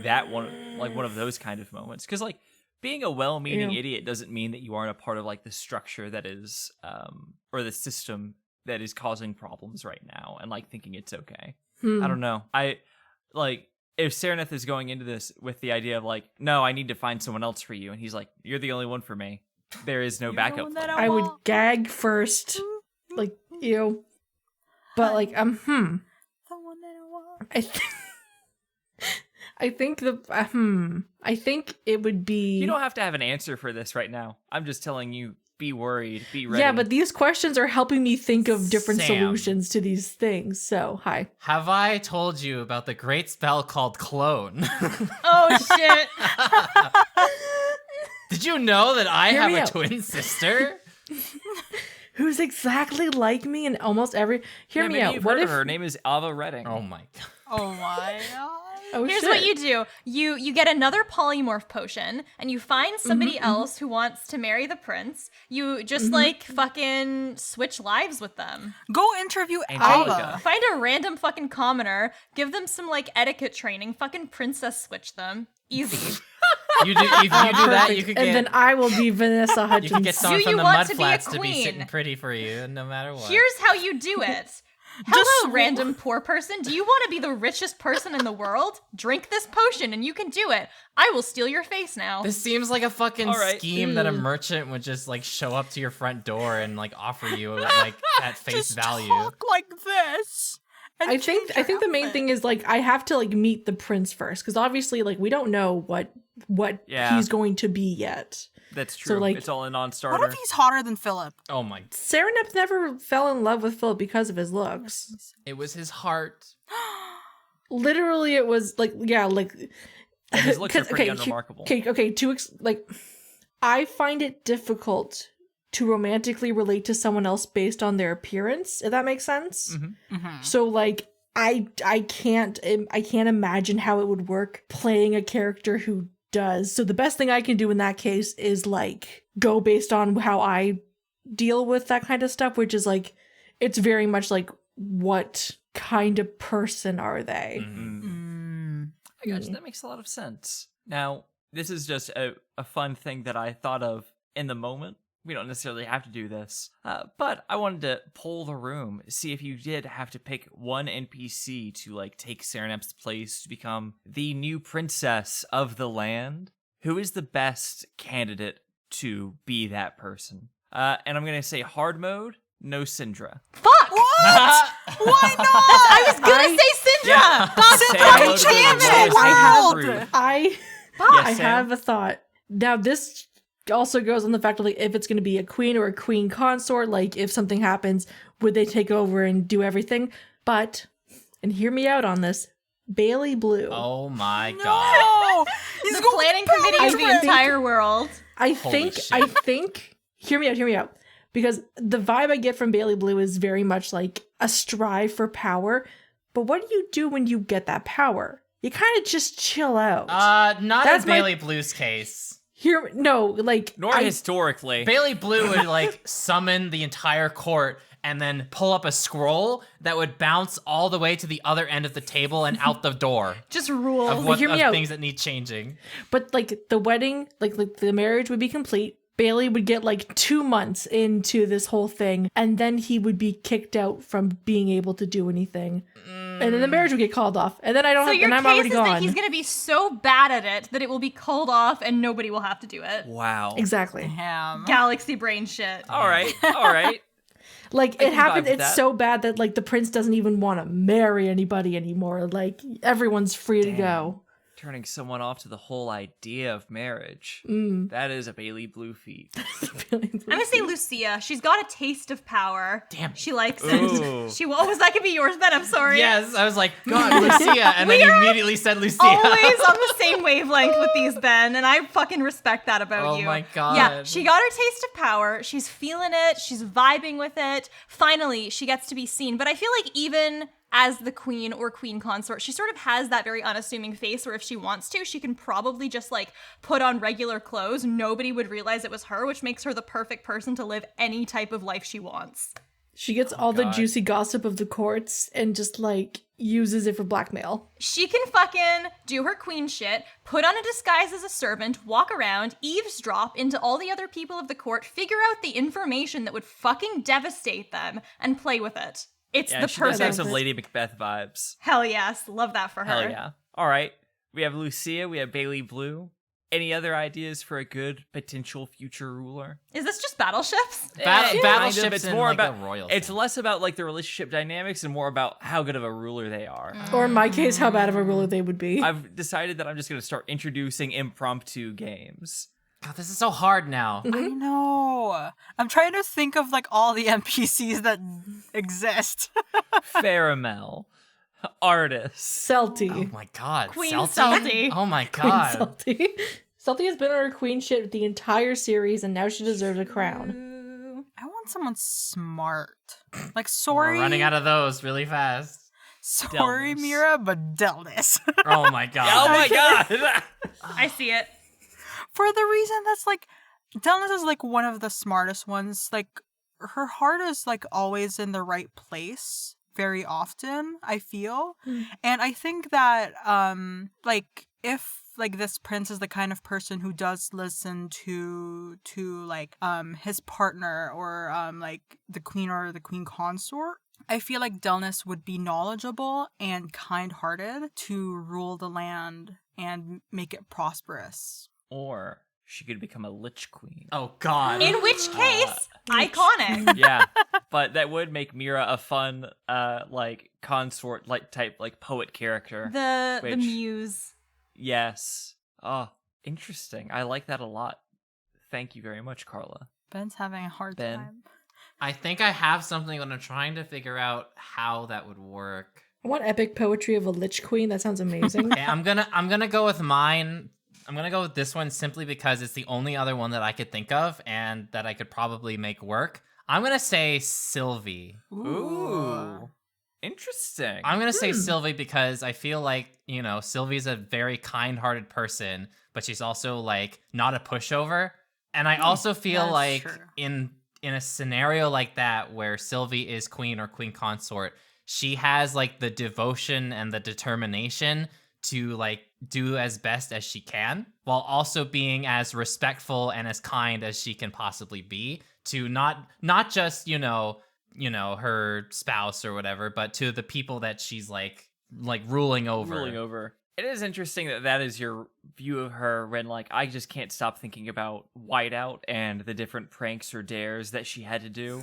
that one, like one of those kind of moments. Because like being a well-meaning Yeah. idiot doesn't mean that you aren't a part of like the structure that is, or the system that is causing problems right now, and like thinking it's okay. I don't know. I like. If Sereneth is going into this with the idea of like, no, I need to find someone else for you, and he's like, you're the only one for me. There is no You're the backup one that plan. I would want. gag first. Like, ew. But like, The one that I want. I think I think it would be. You don't have to have an answer for this right now. I'm just telling you, be worried, be ready. Yeah, but these questions are helping me think of different Sam. solutions to these things. So, hi. Have I told you about the great spell called clone? Oh shit. Did you know that I Hear have me a out. twin sister? Who's exactly like me in almost every. Hear yeah, me maybe out. you've What heard if of her name is Ava Redding. Oh my god. Oh my god. Oh, Here's shit. what you do. You get another polymorph potion and you find somebody else who wants to marry the prince. You just like fucking switch lives with them. Go interview Angelica. Ava. Find a random fucking commoner, give them some like etiquette training, fucking princess switch them. Easy. You do if you do that, you Perfect. could And get then I will be Vanessa Hudgens. you could get someone Do from you the want mud to be a flats to be queen? sitting pretty for you, no matter what. Here's how you do it. Hello, random poor person. Do you want to be the richest person in the world? Drink this potion and you can do it. I will steal your face now. This seems like a fucking All right. scheme that a merchant would just like show up to your front door and like offer you like at face Just value. talk like this. and I think change your the main outfit. thing is like I have to like meet the prince first, because obviously like we don't know what Yeah. he's going to be yet. That's true. like- It's all a What non-starter. if he's hotter than Philip? Oh my! Serenep never fell in love with Philip because of his looks. It was his heart. Literally, it was like, yeah, like And his looks are 'cause- pretty okay, unremarkable. Okay, like I find it difficult to romantically relate to someone else based on their appearance, if that makes sense. So like I can't imagine how it would work playing a character who does. So the best thing I can do in that case is like go based on how I deal with that kind of stuff, which is like it's very much like what kind of person are they? I guess that makes a lot of sense. Now, this is just a fun thing that I thought of in the moment. We don't necessarily have to do this, but I wanted to poll the room, see if you did have to pick one NPC to like take Serenep's place to become the new princess of the land. Who is the best candidate to be that person? And I'm gonna say hard mode, no Syndra. Fuck! What? Why not? I was gonna say Syndra! Yeah. God Say damn hello it, to the damn lowest it! World. rude. I Yes, Sam? have a thought. Now this also goes on the fact of like if it's going to be a queen or a queen consort, like if something happens, would they take over and do everything? But, and hear me out on this, Bailey Blue. Oh my god. No! He's The going planning power committee of the trip. entire world. I Holy think, hear me out. Because the vibe I get from Bailey Blue is very much like a strive for power. But what do you do when you get that power? You kind of just chill out. Not That's in my- Bailey Blue's case. Nor historically. Bailey Blue would like summon the entire court and then pull up a scroll that would bounce all the way to the other end of the table and out the door Just of rules. what hear me of out. things that need changing. But like the wedding, like the marriage would be complete. Bailey would get like 2 months into this whole thing, and then he would be kicked out from being able to do anything. And then the marriage would get called off. And then I don't So have, your and I'm case already is gone. that he's going to be so bad at it that it will be called off and nobody will have to do it. Wow. Exactly. Damn. Galaxy brain shit. All right. All right. Like I it can happened. vibe with It's that. so bad that like the prince doesn't even want to marry anybody anymore. Like everyone's free to go. Turning someone off to the whole idea of marriage. Mm. That is a Bailey Blue feat. I'm gonna say Lucia. She's got a taste of power. Damn. She likes Ooh. it. Oh, that could be yours, Ben. I'm sorry. Yes, I was like, God, Lucia, and then you immediately said Lucia. Always on the same wavelength with these, Ben, and I fucking respect that about Oh you. my God. Yeah, she got her taste of power. She's feeling it. She's vibing with it. Finally, she gets to be seen. But I feel like even as the queen or queen consort, she sort of has that very unassuming face where if she wants to, she can probably just like put on regular clothes. Nobody would realize it was her, which makes her the perfect person to live any type of life she wants. She gets all the God. juicy gossip of the courts and just like uses it for blackmail. She can fucking do her queen shit, put on a disguise as a servant, walk around, eavesdrop into all the other people of the court, figure out the information that would fucking devastate them, and play with it. It's Yeah, the she does have perfect. some Lady Macbeth vibes. Hell yes, love that for her. Hell yeah. All right. We have Lucia. We have Bailey Blue. Any other ideas for a good potential future ruler? Is this just battleships? Battleships It's and, more like, about a royal It's thing. less about like the relationship dynamics and more about how good of a ruler they are. Or in my case, how bad of a ruler they would be. I've decided that I'm just going to start introducing impromptu games. God, this is so hard now. I know. I'm trying to think of like all the NPCs that exist. Pharamel, Artis. Salty. Oh my God. Queen Salty? Salty. Oh my Queen God. Salty. Salty has been on her queen shit the entire series, and now she deserves a crown. Ooh. I want someone smart. Like, We're sorry. running out of those really fast. Sorry, Delness. Mira, but Delness. Oh my God. Oh my god! I see it. For the reason that's like, Delness is like one of the smartest ones. Like, her heart is like always in the right place very often, I feel. And I think that, like, if like this prince is the kind of person who does listen to like his partner or like the queen or the queen consort, I feel like Delness would be knowledgeable and kind-hearted to rule the land and make it prosperous. Or she could become a Lich Queen. Oh God. In which case, iconic. Yeah, but that would make Mira a fun, like consort, like type, like poet character. The Which- muse. Yes. Oh, interesting. I like that a lot. Thank you very much, Kharla. Ben's having a hard Ben. time. I think I have something, but I'm trying to figure out how that would work. I want epic poetry of a Lich Queen. That sounds amazing. Okay, I'm gonna go with mine. I'm gonna go with this one simply because it's the only other one that I could think of and that I could probably make work. I'm gonna say Sylvie. Ooh. Interesting. I'm gonna say Sylvie because I feel like, you know, Sylvie's a very kind-hearted person, but she's also like not a pushover. And I also feel That's like true. in a scenario like that where Sylvie is queen or queen consort, she has like the devotion and the determination to like do as best as she can while also being as respectful and as kind as she can possibly be to not just, you know, her spouse or whatever, but to the people that she's like ruling over. Ruling over. It is interesting that that is your view of her when, like, I just can't stop thinking about Whiteout and the different pranks or dares that she had to do.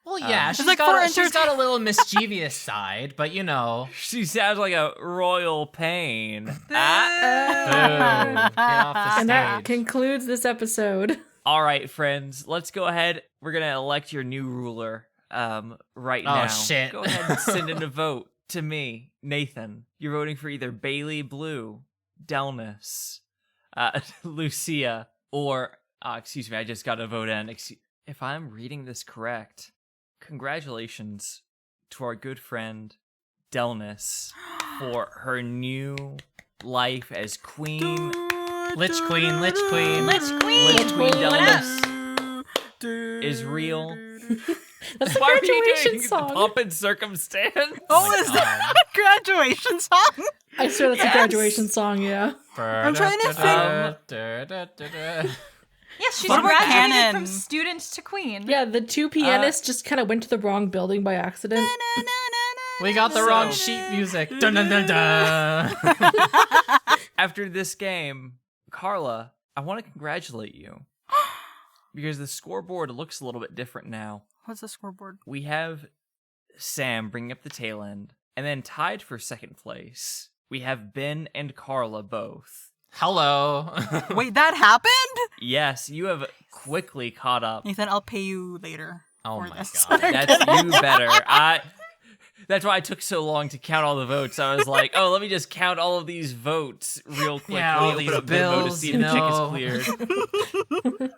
Well, yeah, It's she's like got for she's got a little mischievous side, but you know. She sounds like a royal pain. Boo. Get off the And that stage. concludes this episode. All right, friends, let's go ahead. We're going to elect your new ruler right Oh, now. shit. Go ahead and send in a vote. to me, Nathan, you're voting for either Bailey Blue, Delness, Lucia, or excuse me, I just got to vote in. If I'm reading this correct, congratulations to our good friend Delness for her new life as queen. Lich Queen, Lich Queen. Lich Queen. Lich Queen What up? Delness is real. That's the Why are you graduation doing song. pomp and circumstance? Oh, is that a graduation song? I swear that's Yes. a graduation song, yeah. I'm trying to Yes, she's Former graduated canon. from student to queen. Yeah, the two pianists just kind of went to the wrong building by accident. We got the wrong sheet music. Dun dun dun dun. After this game, Kharla, I want to congratulate you. Because the scoreboard looks a little bit different now. What's the scoreboard? We have Sam bringing up the tail end. And then tied for second place, we have Ben and Kharla both. Hello. Wait, that happened? Yes, you have quickly caught up. Nathan, I'll pay you later. Oh for my this. God. That's you better. That's why I took so long to count all the votes. I was like, oh, let me just count all of these votes real quickly. Yeah, all Open these up Venmo to bills, see you if the check know. is cleared.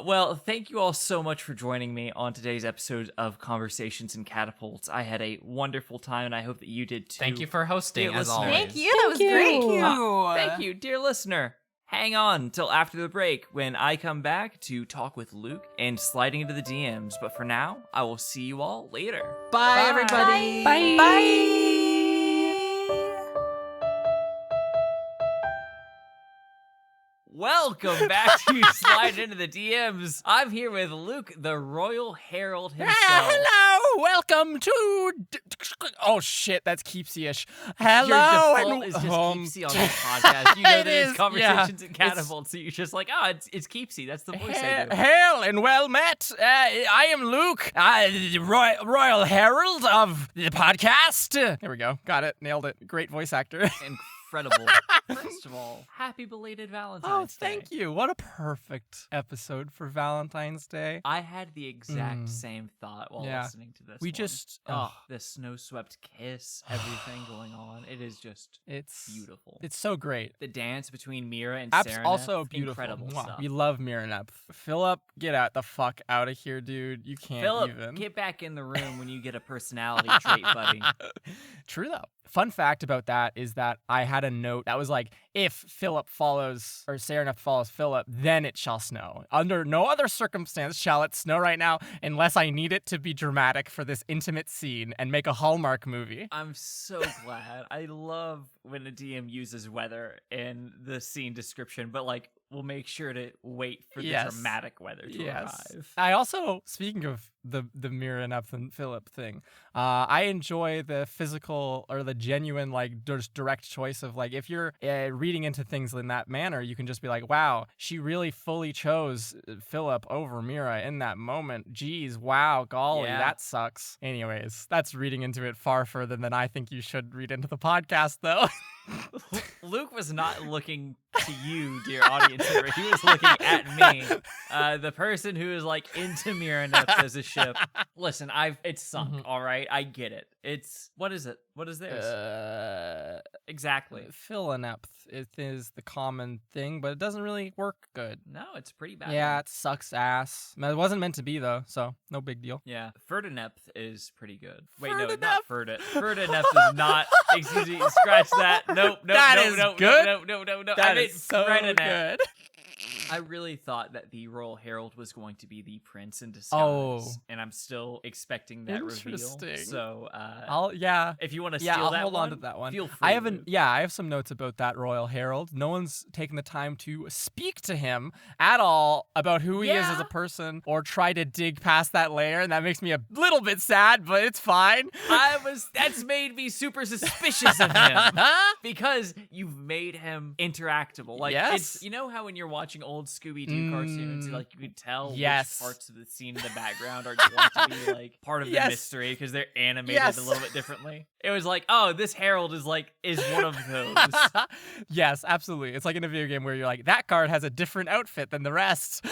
Well, thank you all so much for joining me on today's episode of Conversations in Catapults. I had a wonderful time, and I hope that you did too. Thank you for hosting, Dear as listener. always. Thank you. That was great. Thank you, dear listener. Hang on till after the break when I come back to talk with Luke and sliding into the DMs. But for now, I will see you all later. Bye, everybody. Bye. Welcome back to Slide Into the DMs. I'm here with Luke, the Royal Herald himself. Hello, welcome to. Oh shit, that's Keepsy-ish. Hello, Your default and is just Keepsy on this podcast. You know It that it's is, Conversations yeah. in Catapults, so you're just like, oh, it's Keepsy. That's the voice I do. Hail and well met. I am Luke, Royal Herald of the podcast. There we go. Got it. Nailed it. Great voice actor. Incredible. First of all, happy belated Valentine's Day. Thank you. What a perfect episode for Valentine's Day. I had the exact same thought while Yeah. listening to this. We one. just- oh, the snow-swept kiss, everything going on. It is just It's beautiful. It's so great. The dance between Mira and Apps Sarah. also beautiful. Incredible Mwah. stuff. We love Mira and Adeline. Philip, get the fuck out of here, dude. You can't Philip, even. get back in the room when you get a personality trait, buddy. True though. Fun fact about that is that I had a note that was like, if Philip follows or Sereneth follows Philip, then it shall snow. Under no other circumstance shall it snow right now unless I need it to be dramatic for this intimate scene and make a Hallmark movie. I'm so glad. I love when a DM uses weather in the scene description, but like we'll make sure to wait for the Yes. dramatic weather to arrive. I also, speaking of the Mira and Adeline Philip thing, I enjoy the physical or the genuine, like, just direct choice of, like, if you're reading into things in that manner, you can just be like, wow, she really fully chose Philip over Mira in that moment. Geez, wow, golly, Yeah. that sucks. Anyways, that's reading into it far further than I think you should read into the podcast, though. Luke was not looking to you, dear audience member. He was looking at me, the person who is like into Mira and Adeline as a ship. Listen, it's sunk. All right, I get it. It's what is it? What is theirs? Exactly. Phil and Epth, it is the common thing, but it doesn't really work good. No, it's pretty bad. Yeah, it sucks ass. It wasn't meant to be though, so no big deal. Yeah, Ferdinepth is pretty good. Wait, no, Ferdinepth? not Ferdet. Ferdinepth is not. Excuse me, scratch that. Nope, That nope, is nope, good. no. I That meant is so Ferdinepth. good. I really thought that the Royal Herald was going to be the prince in disguise, Oh. and I'm still expecting that reveal. Interesting. So, Yeah. if you want to Yeah, steal I'll that hold one, on to that one. Feel free. I haven't. Luke. Yeah, I have some notes about that Royal Herald. No one's taken the time to speak to him at all about who he is as Yeah. a person, or try to dig past that layer, and that makes me a little bit sad, but it's fine. That's made me super suspicious of him. Because you've made him interactable. Like, Yes. it's, you know how when you're watching old Scooby-Doo cartoons, like, you could tell Yes. which parts of the scene in the background are going to be, like, part of the Yes. mystery because they're animated Yes. a little bit differently. It was like, oh, this Herald is one of those. Yes, absolutely. It's like in a video game where you're like, that card has a different outfit than the rest.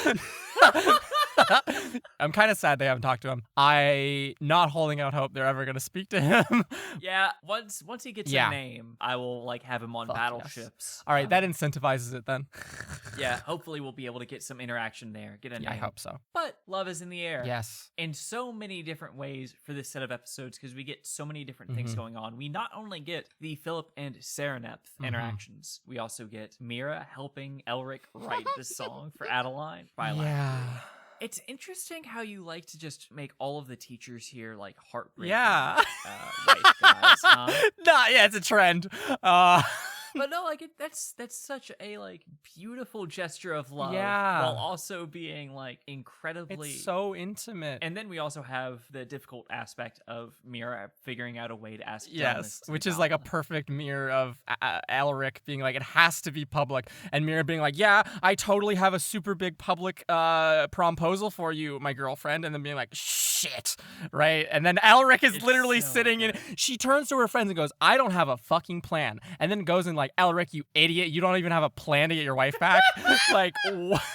I'm kind of sad they haven't talked to him. I not holding out hope they're ever going to speak to him. Yeah, once he gets Yeah. a name, I will like have him on Fuck battleships. All right, that incentivizes it then. Yeah, hopefully we'll be able to get some interaction there. Get a Yeah, I name. hope so. But love is in the air. Yes. In so many different ways for this set of episodes, because we get so many different things going on. We not only get the Philip and Sereneth interactions, we also get Mira helping Elric write this song for Adeline. Yeah. It's interesting how you like to just make all of the teachers here like heartbreaking. Yeah. White guys, huh? Nah, yeah, it's a trend. But no, like that's such a like beautiful gesture of love, Yeah. while also being like incredibly. It's so intimate. And then we also have the difficult aspect of Mira figuring out a way to ask. Yes, Jonas to which be is like a Goblin. perfect mirror of Elric being like, it has to be public, and Mira being like, yeah, I totally have a super big public promposal for you, my girlfriend, and then being like, shit, right? And then Elric is It's literally so sitting good. she turns to her friends and goes, I don't have a fucking plan, and then goes and like, Elric, you idiot, you don't even have a plan to get your wife back. Like,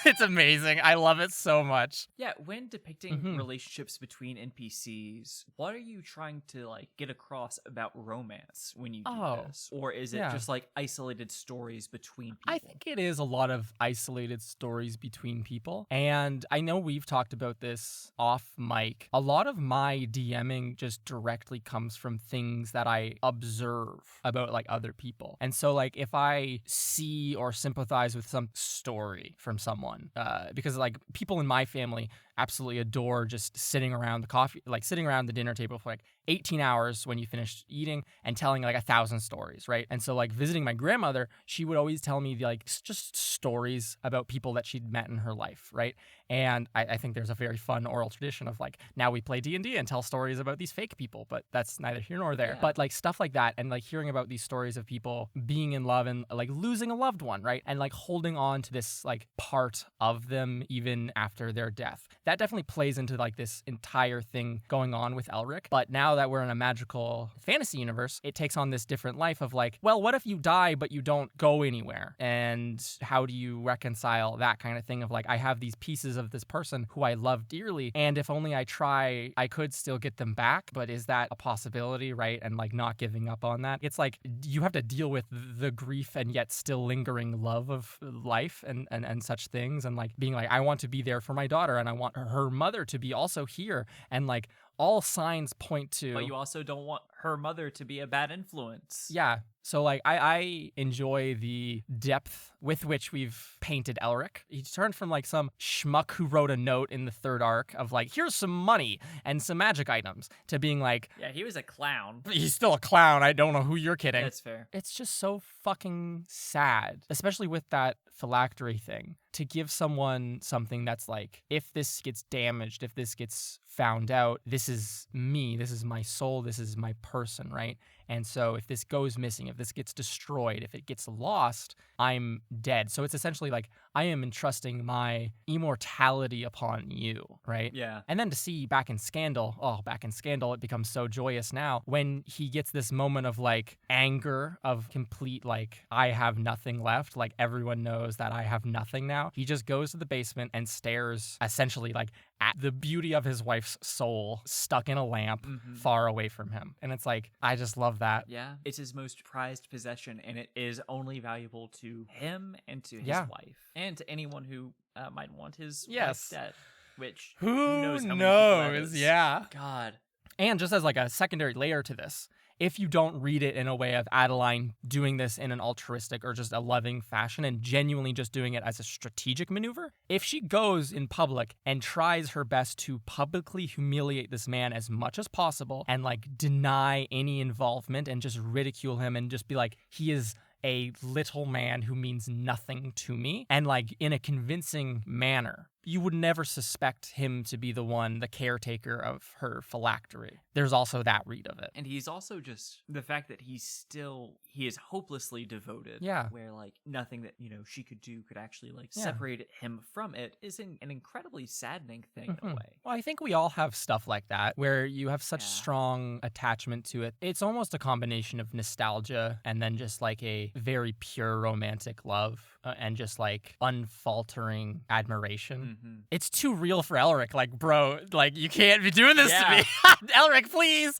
it's amazing. I love it so much. Yeah, when depicting relationships between NPCs, what are you trying to like get across about romance when you do this? Or is it yeah. just like isolated stories between people? I think it is a lot of isolated stories between people. And I know we've talked about this off mic. A lot of my DMing just directly comes from things that I observe about like other people. And so like if I see or sympathize with some story from someone, because like people in my family absolutely adore just sitting around the dinner table for like 18 hours when you finish eating and telling like 1,000 stories, right? And so like visiting my grandmother, she would always tell me like just stories about people that she'd met in her life, right? And I think there's a very fun oral tradition of like, now we play D&D and tell stories about these fake people, but that's neither here nor there. Yeah. But like stuff like that, and like hearing about these stories of people being in love and like losing a loved one, right? And like holding on to this like part of them even after their death. That definitely plays into like this entire thing going on with Elric. But now that we're in a magical fantasy universe, it takes on this different life of like, well, what if you die but you don't go anywhere? And how do you reconcile that kind of thing of like, I have these pieces of this person who I love dearly, and if only I try, I could still get them back, but is that a possibility, right? And like not giving up on that. It's like you have to deal with the grief and yet still lingering love of life and such things, and like being like, I want to be there for my daughter and I want her mother to be also here, and like all signs point to. But you also don't want her mother to be a bad influence. Yeah. So like I enjoy the depth with which we've painted Elric. He turned from like some schmuck who wrote a note in the third arc of like, here's some money and some magic items, to being like, Yeah, he was a clown. he's still a clown. I don't know who you're kidding. That's fair. It's just so fucking sad, especially with that phylactery thing, to give someone something that's like, if this gets damaged, if this gets found out, this is me, this is my soul, this is my person, right? And so if this goes missing, if this gets destroyed, if it gets lost, I'm dead. So it's essentially like, I am entrusting my immortality upon you, right? Yeah. And then to see back in Scandal, it becomes so joyous now when he gets this moment of like anger, of complete like, I have nothing left. Like everyone knows that I have nothing now. He just goes to the basement and stares essentially like at the beauty of his wife's soul stuck in a lamp far away from him. And it's like, I just love that. Yeah. It's his most prized possession, and it is only valuable to him and to his Yeah. wife and to anyone who might want his Yes. wife dead. Which Who knows? How many people that knows? is. Yeah. God. And just as like a secondary layer to this, if you don't read it in a way of Adeline doing this in an altruistic or just a loving fashion and genuinely just doing it as a strategic maneuver, if she goes in public and tries her best to publicly humiliate this man as much as possible and like deny any involvement and just ridicule him and just be like, he is a little man who means nothing to me, and like in a convincing manner, you would never suspect him to be the caretaker of her phylactery. There's also that read of it. And he's also just the fact that he is hopelessly devoted. Yeah. Where like nothing that, she could do could actually like Yeah. separate him from it is an incredibly saddening thing in a way. Well, I think we all have stuff like that where you have such Yeah. strong attachment to it. It's almost a combination of nostalgia and then just like a very pure romantic love. and just like unfaltering admiration. Mm-hmm. It's too real for Elric. Like, bro, like you can't be doing this to me. Elric, please.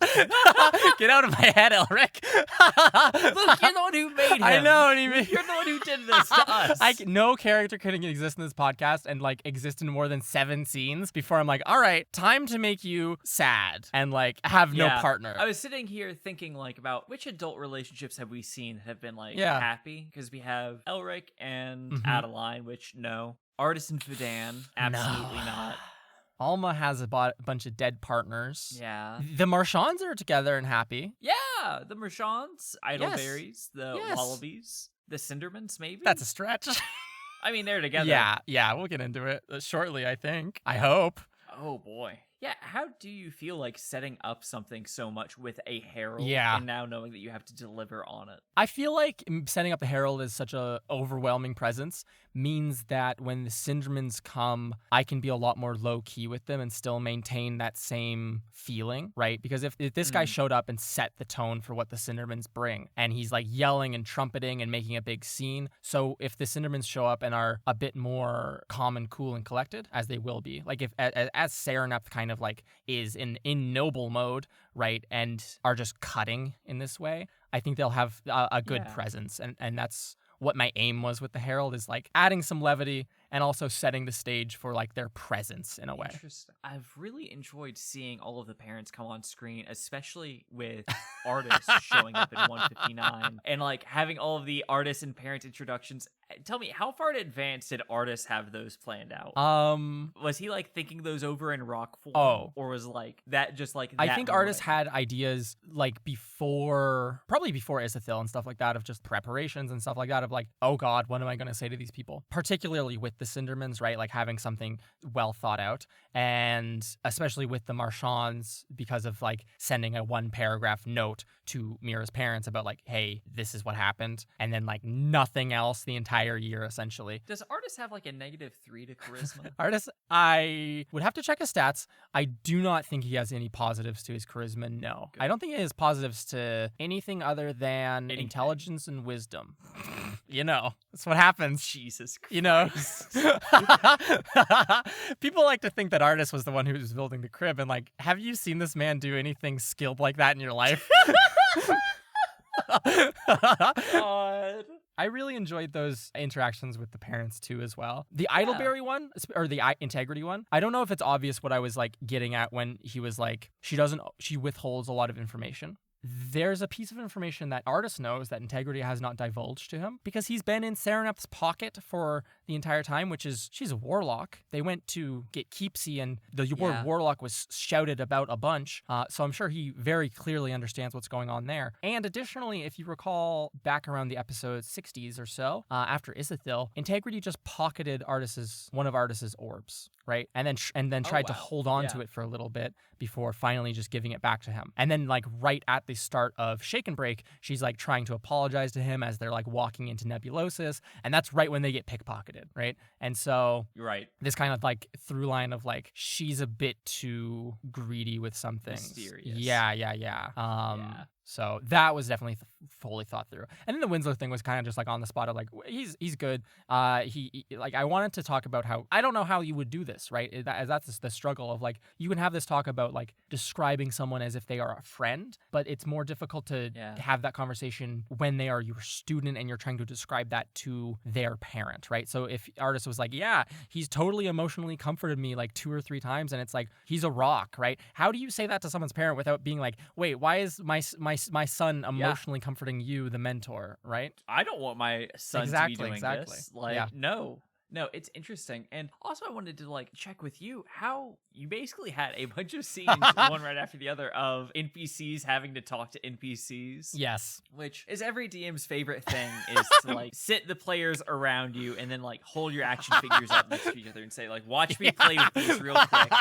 Get out of my head, Elric. Look, you're the one who made him. I know what you mean. You're the one who did this to us. No character could exist in this podcast and like exist in more than 7 scenes before I'm like, all right, time to make you sad and like have no partner. I was sitting here thinking like about which adult relationships have we seen that have been like happy, because we have Elric and Adeline, which no. Artis and Fudan, absolutely not. Alma has a bunch of dead partners. Yeah. The Marchands are together and happy. Yeah, the Marchands, Idleberries, the Wallabies, the Cindermans, maybe? That's a stretch. I mean, they're together. Yeah, we'll get into it shortly, I think. I hope. Oh, boy. Yeah, how do you feel like setting up something so much with a herald and now knowing that you have to deliver on it? I feel like setting up the herald as such a overwhelming presence means that when the Cindermans come, I can be a lot more low-key with them and still maintain that same feeling, right? Because if this guy showed up and set the tone for what the Cindermans bring, and he's like yelling and trumpeting and making a big scene, so if the Cindermans show up and are a bit more calm and cool and collected, as they will be, like if as Serenep kind of like is in noble mode, right, and are just cutting in this way, I think they'll have a good presence, and that's what my aim was with the herald, is like adding some levity and also setting the stage for like their presence in a way. Interesting. I've really enjoyed seeing all of the parents come on screen, especially with artists showing up in 159 and like having all of the artists and parent introductions. Tell me, how far in advance did artists have those planned out? Was he like thinking those over in rock form? Or was like that just like that? I think artists had ideas like probably before Isithil and stuff like that, of just preparations and stuff like that, of like, oh God, what am I going to say to these people? Particularly with the Cindermans, right? Like having something well thought out, and especially with the Marchands, because of like sending a 1-paragraph note to Mira's parents about like, hey, this is what happened, and then like nothing else the entire year essentially. Does Artis have like a -3 to charisma? Artis, I would have to check his stats. I do not think he has any positives to his charisma. No. Good. I don't think he has positives to anything other than intelligence and wisdom. You know, that's what happens. Jesus Christ. You know, people like to think that Artis was the one who was building the crib, and like, have you seen this man do anything skilled like that in your life? God. I really enjoyed those interactions with the parents too as well. The Idleberry one, or the integrity one, I don't know if it's obvious what I was like getting at when he was like, she withholds a lot of information. There's a piece of information that Artis knows that Integrity has not divulged to him, because he's been in Serenep's pocket for the entire time, which is, she's a warlock. They went to get Keepsy, and the word warlock was shouted about a bunch, so I'm sure he very clearly understands what's going on there. And additionally, if you recall back around the episode 60s or so, after Isithil, Integrity just pocketed one of Artis's orbs, right? And then tried to hold on to it for a little bit before finally just giving it back to him. And then like right at the start of Shake and Break, she's like trying to apologize to him as they're like walking into Nebulosis, and that's right when they get pickpocketed, right? And so you're right. This kind of like through line of like, she's a bit too greedy with some things. Mysterious. Yeah. So that was definitely fully thought through. And then the Winslow thing was kind of just like on the spot of like, he's good. He like, I wanted to talk about how, I don't know how you would do this, right? That's the struggle of like, you can have this talk about like describing someone as if they are a friend, but it's more difficult to have that conversation when they are your student and you're trying to describe that to their parent, right? So if Artis was like, yeah, he's totally emotionally comforted me like 2 or 3 times, and it's like, he's a rock, right? How do you say that to someone's parent without being like, wait, why is my son emotionally comforting you, the mentor, right? I don't want my son to be doing this. Like, no, it's interesting. And also I wanted to like check with you how you basically had a bunch of scenes, one right after the other, of NPCs having to talk to NPCs. Yes. Which is every DM's favorite thing, is to like sit the players around you and then like hold your action figures up next to each other and say like, watch me play with these real quick.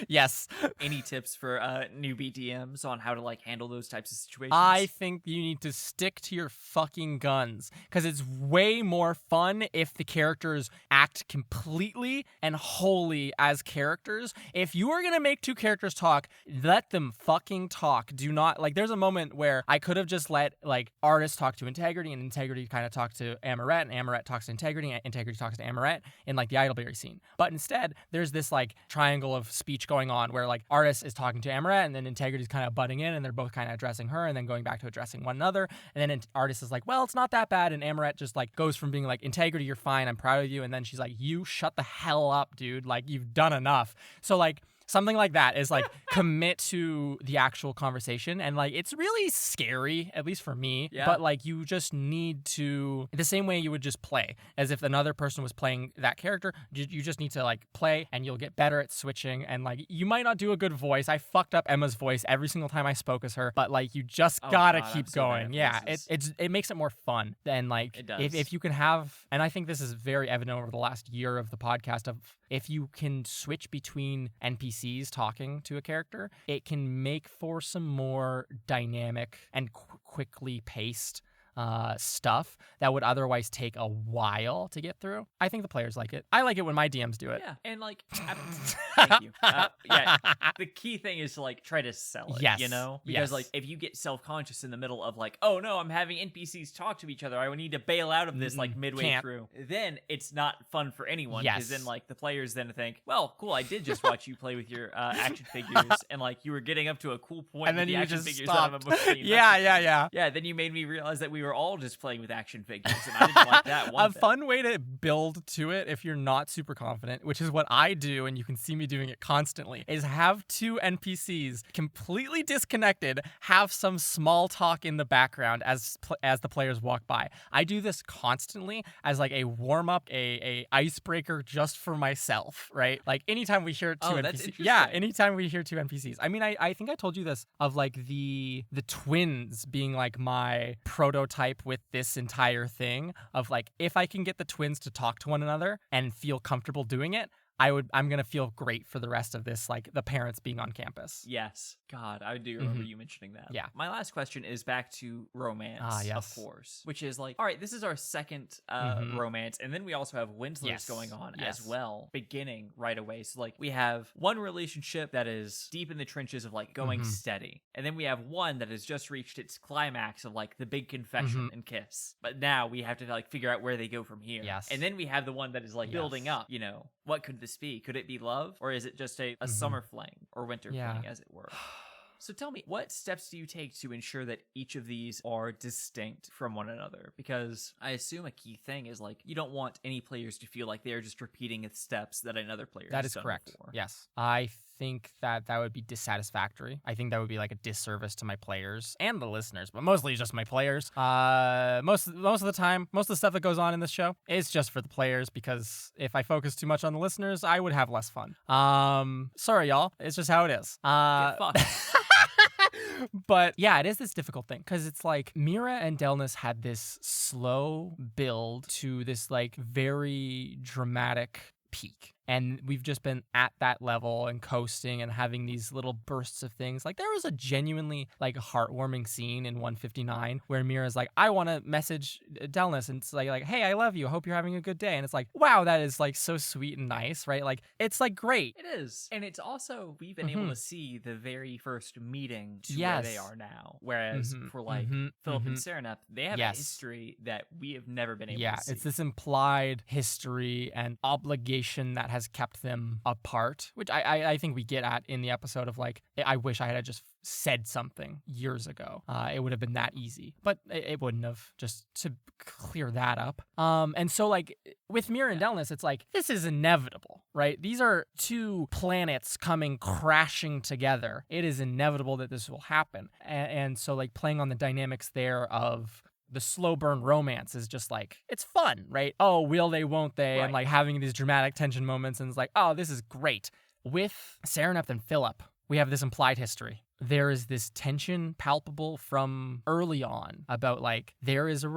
Yes. Any tips for newbie DMs on how to like handle those types of situations? I think you need to stick to your fucking guns, because it's way more fun it if the characters act completely and wholly as characters. If you are gonna make two characters talk, let them fucking talk. Do not, like, there's a moment where I could have just let, like, Artist talk to Integrity, and Integrity kind of talk to Amaret, and Amaret talks to Integrity, and Integrity talks to Amaret in, like, the Idleberry scene. But instead, there's this, like, triangle of speech going on where, like, Artist is talking to Amaret, and then Integrity's kind of butting in, and they're both kind of addressing her, and then going back to addressing one another. And then Artist is like, well, it's not that bad. And Amaret just, like, goes from being like, Integrity, you're fine, I'm proud of you. And then she's like, you shut the hell up, dude. Like, you've done enough. So, like, something like that is like commit to the actual conversation. And like, it's really scary, at least for me. Yeah. But like, you just need to, the same way you would just play, as if another person was playing that character, you just need to like play, and you'll get better at switching. And like, you might not do a good voice. I fucked up Emma's voice every single time I spoke as her, but like, you just gotta God, keep I'm so bad going. at Yeah, voices. it makes it more fun. Than like, It does. if you can have, and I think this is very evident over the last year of the podcast, of if you can switch between NPCs talking to a character, it can make for some more dynamic and quickly paced stuff that would otherwise take a while to get through. I think the players like it. I like it when my DMs do it. Yeah, and like, thank you. Yeah, the key thing is to like try to sell it. Yes. You know, Yes. because like if you get self-conscious in the middle of like, oh no, I'm having NPCs talk to each other, I need to bail out of this like midway Can't. through. Then it's not fun for anyone. Yes. Because then like the players then think, well, cool, I did just watch you play with your action figures, and like you were getting up to a cool point, And then with the you action just figures stopped. that I'm about to Yeah. Yeah, then you made me realize that we were all just playing with action figures, and I didn't like that one A bit. fun way to build to it if you're not super confident, which is what I do, and you can see me doing it constantly, is have two NPCs completely disconnected have some small talk in the background as the players walk by. I do this constantly as like a warm up, a icebreaker just for myself, right? Like anytime we hear two Oh, that's NPCs. Yeah, interesting. anytime we hear two NPCs. I mean, I think I told you this of like the twins being like my prototype with this entire thing of like, if I can get the twins to talk to one another and feel comfortable doing it, I'm gonna feel great for the rest of this, like the parents being on campus. Yes. God, I do remember you mentioning that. Yeah. My last question is back to romance, Yes. of course, which is like, all right, this is our second romance, and then we also have Winslow's Yes. going on Yes. as well, beginning right away. So like, we have one relationship that is deep in the trenches of like going steady, and then we have one that has just reached its climax of like the big confession and kiss. But now we have to like figure out where they go from here. Yes. And then we have the one that is like building Yes. up. You know, what could this be? Could it be love, or is it just a summer fling or winter Yeah. fling, as it were? So tell me, what steps do you take to ensure that each of these are distinct from one another? Because I assume a key thing is like, you don't want any players to feel like they're just repeating the steps that another player That has is done correct. before. Yes. I think that would be dissatisfactory. I think that would be like a disservice to my players and the listeners, but mostly just my players. Most of the time, most of the stuff that goes on in this show is just for the players, because if I focus too much on the listeners, I would have less fun. Sorry, y'all. It's just how it is. Get fucked. But yeah, it is this difficult thing because it's like Mira and Delnis had this slow build to this like very dramatic peak. And we've just been at that level and coasting and having these little bursts of things. Like there was a genuinely like heartwarming scene in 159 where Mira's like, I want to message Delnis, and it's like, hey, I love you. I hope you're having a good day. And it's like, wow, that is like so sweet and nice, right? Like it's like great. It is. And it's also, we've been able to see the very first meeting to where they are now. Whereas for like Philip and Serenep, they have a history that we have never been able to see. It's this implied history and obligation that has kept them apart, which I think we get at in the episode of like, I wish I had just said something years ago. It would have been that easy, but it wouldn't have, just to clear that up. And so like with Mira and Delnis, it's like, this is inevitable, right? These are two planets coming crashing together. It is inevitable that this will happen. And so like playing on the dynamics there of the slow burn romance is just like, it's fun, right? Oh, will they, won't they? Right. And like having these dramatic tension moments, and it's like, oh, this is great. With Serenep and Philip, we have this implied history. There is this tension palpable from early on about like, there's a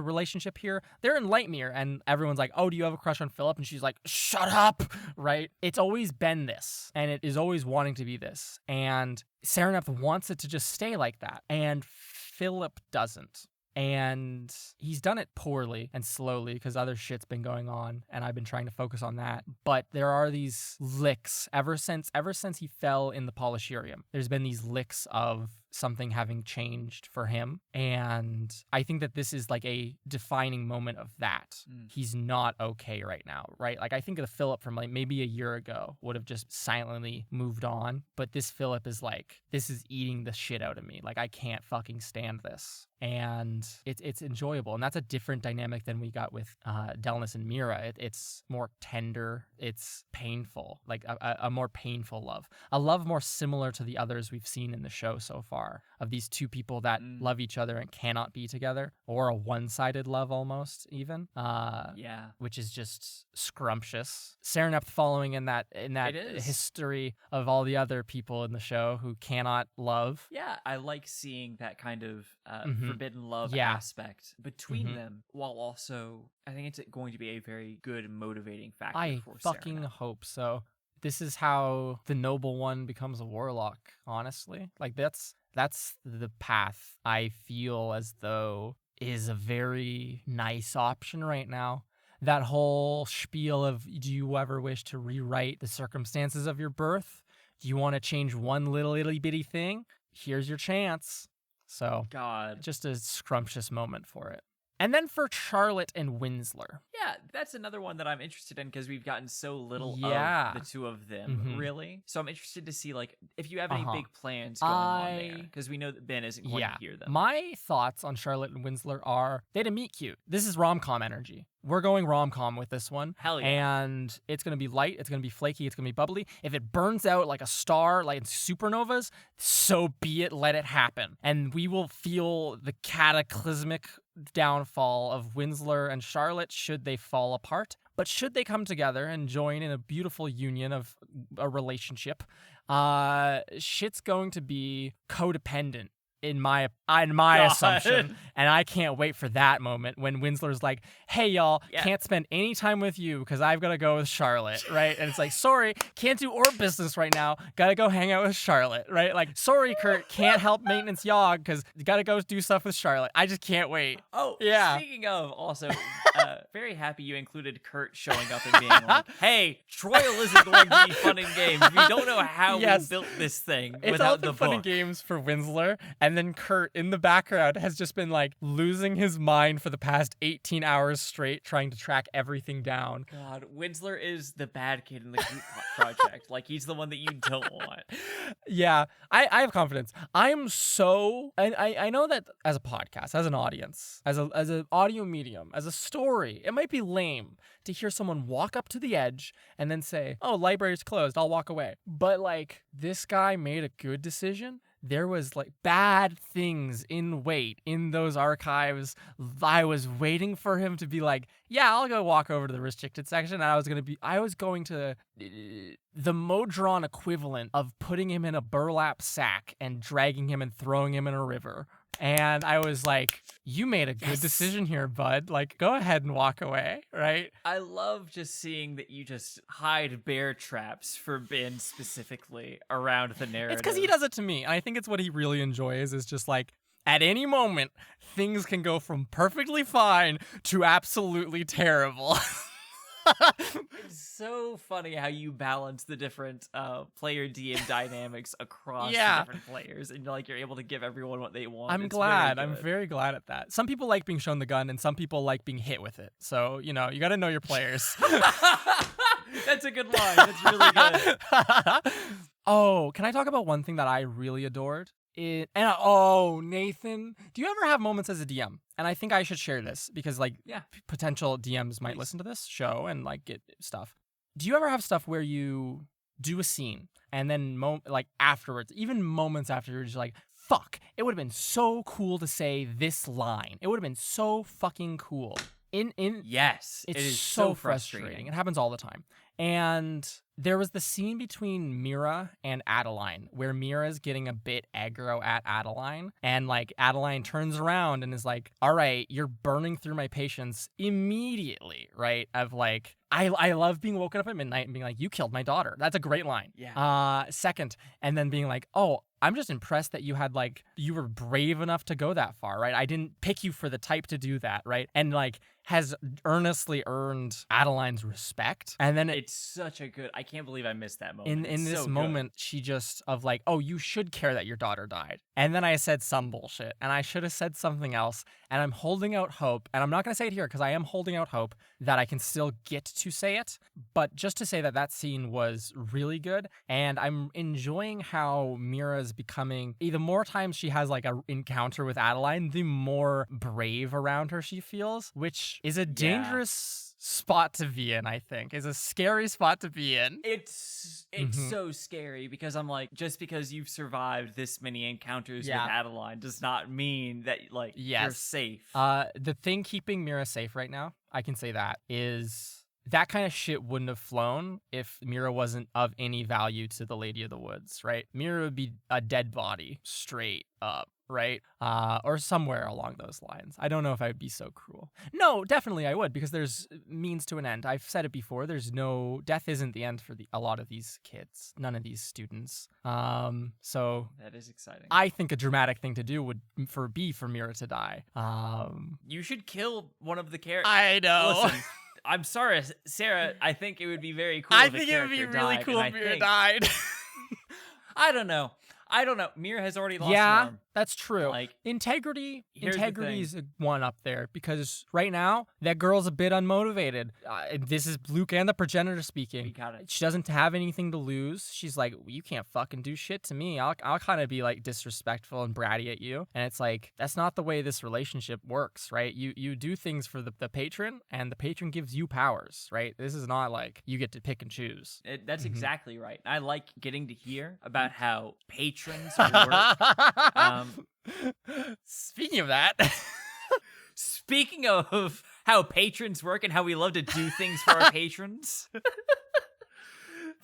relationship here. They're in Lightmere, and everyone's like, oh, do you have a crush on Philip? And she's like, shut up, right? It's always been this, and it is always wanting to be this. And Serenep wants it to just stay like that, and Philip doesn't. And he's done it poorly and slowly because other shit's been going on and I've been trying to focus on that. But there are these licks ever since he fell in the Polishurium. There's been these licks of something having changed for him. And I think that this is like a defining moment of that. He's not okay right now, right? Like I think of Philip from like maybe a year ago would have just silently moved on. But this Philip is like, this is eating the shit out of me. Like I can't fucking stand this. And it's enjoyable. And that's a different dynamic than we got with Delnus and Mira. It's more tender. It's painful, like a more painful love. A love more similar to the others we've seen in the show so far, of these two people that love each other and cannot be together, or a one-sided love almost even. Which is just scrumptious. Serenep following in that history of all the other people in the show who cannot love. Yeah, I like seeing that kind of forbidden love aspect between them, while also I think it's going to be a very good motivating factor I for fucking Serenep. hope so. This is how the noble one becomes a warlock, honestly. Like that's the path I feel as though is a very nice option right now. That whole spiel of, do you ever wish to rewrite the circumstances of your birth? Do you want to change one little itty bitty thing? Here's your chance. So, God. just a scrumptious moment for it. And then for Charlotte and Winsler. Yeah, that's another one that I'm interested in because we've gotten so little of the two of them, really. So I'm interested to see, like, if you have any big plans going on there, because we know that Ben isn't going to hear them. My thoughts on Charlotte and Winsler are they had a meet cute. This is rom-com energy. We're going rom-com with this one. Hell yeah. And it's going to be light, it's going to be flaky, it's going to be bubbly. If it burns out like a star, like in supernovas, so be it, let it happen. And we will feel the cataclysmic downfall of Winsler and Charlotte should they fall apart. But should they come together and join in a beautiful union of a relationship, shit's going to be codependent. In my assumption, and I can't wait for that moment when Winsler's like, hey y'all, can't spend any time with you because I've got to go with Charlotte, right? And it's like, sorry, can't do orb business right now, gotta go hang out with Charlotte, right? Like, sorry Kurt, can't help maintenance Yogg because you gotta go do stuff with Charlotte. I just can't wait. Oh yeah. Speaking of, also very happy you included Kurt showing up and being like, hey, Troil isn't going to be fun and games. We don't know how we built this thing without the book. Fun and games for Winsler. And then Kurt in the background has just been like losing his mind for the past 18 hours straight trying to track everything down. God, Winsler is the bad kid in the group project. Like, he's the one that you don't want. Yeah, I have confidence. I am so... I know that as a podcast, as an audience, as an audio medium, as a story, it might be lame to hear someone walk up to the edge and then say, oh, library's closed, I'll walk away. But like, this guy made a good decision. There was like bad things in wait in those archives. I was waiting for him to be like, yeah, I'll go walk over to the restricted section. And I was going to the Modron equivalent of putting him in a burlap sack and dragging him and throwing him in a river. And I was like, you made a good decision here, bud. Like, go ahead and walk away, right? I love just seeing that you just hide bear traps for Ben specifically around the narrative. It's because he does it to me. And I think it's what he really enjoys is just like, at any moment, things can go from perfectly fine to absolutely terrible. It's so funny how you balance the different player DM dynamics across the different players, and like you're able to give everyone what they want. I'm glad. I'm very glad at that. Some people like being shown the gun, and some people like being hit with it. So you got to know your players. That's a good line. That's really good. Oh, can I talk about one thing that I really adored? Nathan, do you ever have moments as a DM? And I think I should share this because potential DMs might listen to this show and like get stuff. Do you ever have stuff where you do a scene and then afterwards, even moments after, you're just like, fuck, it would have been so cool to say this line. It would have been so fucking cool. Yes, it's it is so frustrating. It happens all the time. And there was the scene between Mira and Adeline where Mira's getting a bit aggro at Adeline, and like Adeline turns around and is like, all right, you're burning through my patience immediately, right? Of like, I love being woken up at midnight and being like, you killed my daughter. That's a great line. Yeah. Second, and then being like, oh, I'm just impressed that you were brave enough to go that far, right? I didn't pick you for the type to do that, right? And like has earnestly earned Adeline's respect. And then It's such a good. I can't believe I missed that moment. in It's this so good. moment, she just of like, oh, you should care that your daughter died. And then I said some bullshit, and I should have said something else. And I'm holding out hope, and I'm not gonna say it here because I am holding out hope that I can still get to say it. But just to say that scene was really good, and I'm enjoying how Mira's becoming. The more times she has like a encounter with Adeline, the more brave around her she feels, which is a dangerous spot to be in. I think is a scary spot to be in. It's Mhm. so scary because I'm like, just because you've survived this many encounters Yeah. with Adeline does not mean that like you're Yes. safe. The thing keeping Mira safe right now, I can say that, is that kind of shit wouldn't have flown if Mira wasn't of any value to the Lady of the Woods, right? Mira would be a dead body straight up, right? Or somewhere along those lines. I don't know if I would be so cruel. No, definitely I would, because there's means to an end. I've said it before. Death isn't the end for a lot of these kids. None of these students. So That is exciting. I think a dramatic thing to do would be for Mira to die. You should kill one of the characters. I know. Listen, I'm sorry, Sarah. I think it would be very cool. I if a think it would be character really died, cool and if I Mira think- died. I don't know. Mira has already lost an Yeah, arm. that's true. Like, Integrity here's the is one up there, because right now that girl's a bit unmotivated. This is Luke and the progenitor speaking. We got it. She doesn't have anything to lose. She's like, you can't fucking do shit to me. I'll kind of be like disrespectful and bratty at you. And it's like, that's not the way this relationship works, right? You do things for the patron, and the patron gives you powers, right? This is not like you get to pick and choose. That's Mhm. exactly right. I like getting to hear about how patrons work. Speaking of that, Speaking of how patrons work and how we love to do things for our patrons,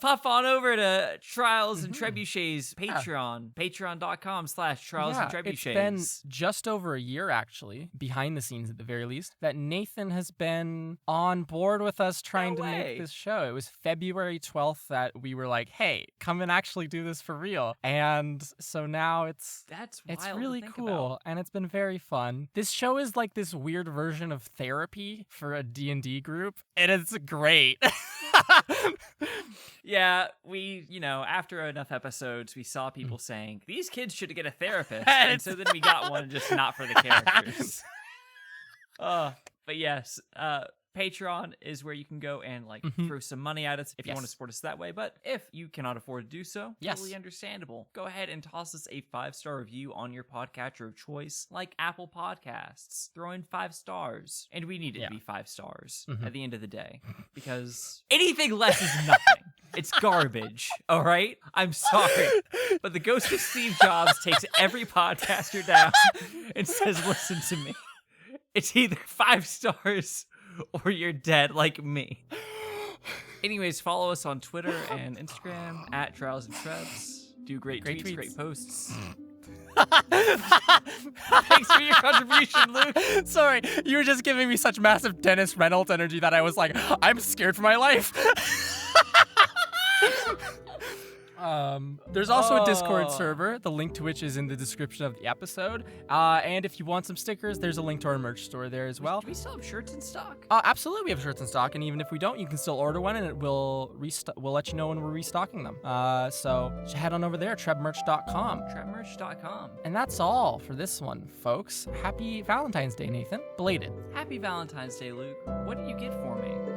pop on over to Trials and Trebuchets Patreon, patreon.com/Trials and it's Trebuchets. been just over a year, actually, behind the scenes at the very least, that Nathan has been on board with us trying to way. make this show. It was February 12th that we were like, hey, come and actually do this for real. And so now it's wild really to think cool, about. and it's been very fun. This show is like this weird version of therapy for a D&D group, and it's great. Yeah, we, after enough episodes, we saw Mm. people saying, these kids should get a therapist. And so then we got one just not for the characters. But yes, Patreon is where you can go and throw some money at us if you want to Yes. support us that way. But if you cannot afford to do so, Yes. totally understandable. Go ahead and toss us a 5-star review on your podcatcher of choice, like Apple Podcasts. Throw in 5 stars. And we need it to be 5 stars at the end of the day. Because anything less is nothing. It's garbage. All right? I'm sorry. But the ghost of Steve Jobs takes every podcaster down and says, listen to me. It's either 5 stars or you're dead like me. Anyways, follow us on Twitter and Instagram at Trials and Trebs. Do great tweets, great posts. Thanks for your contribution, Luke. Sorry, you were just giving me such massive Dennis Reynolds energy that I was like, I'm scared for my life. There's also a Discord server, the link to which is in the description of the episode. And if you want some stickers, there's a link to our merch store there as well. Do we still have shirts in stock? Absolutely, we have shirts in stock, and even if we don't, you can still order one, and we'll let you know when we're restocking them. So just head on over there, trebmerch.com. Trapmerch.com. And that's all for this one, folks. Happy Valentine's Day, Nathan. Belated. Happy Valentine's Day, Luke. What did you get for me?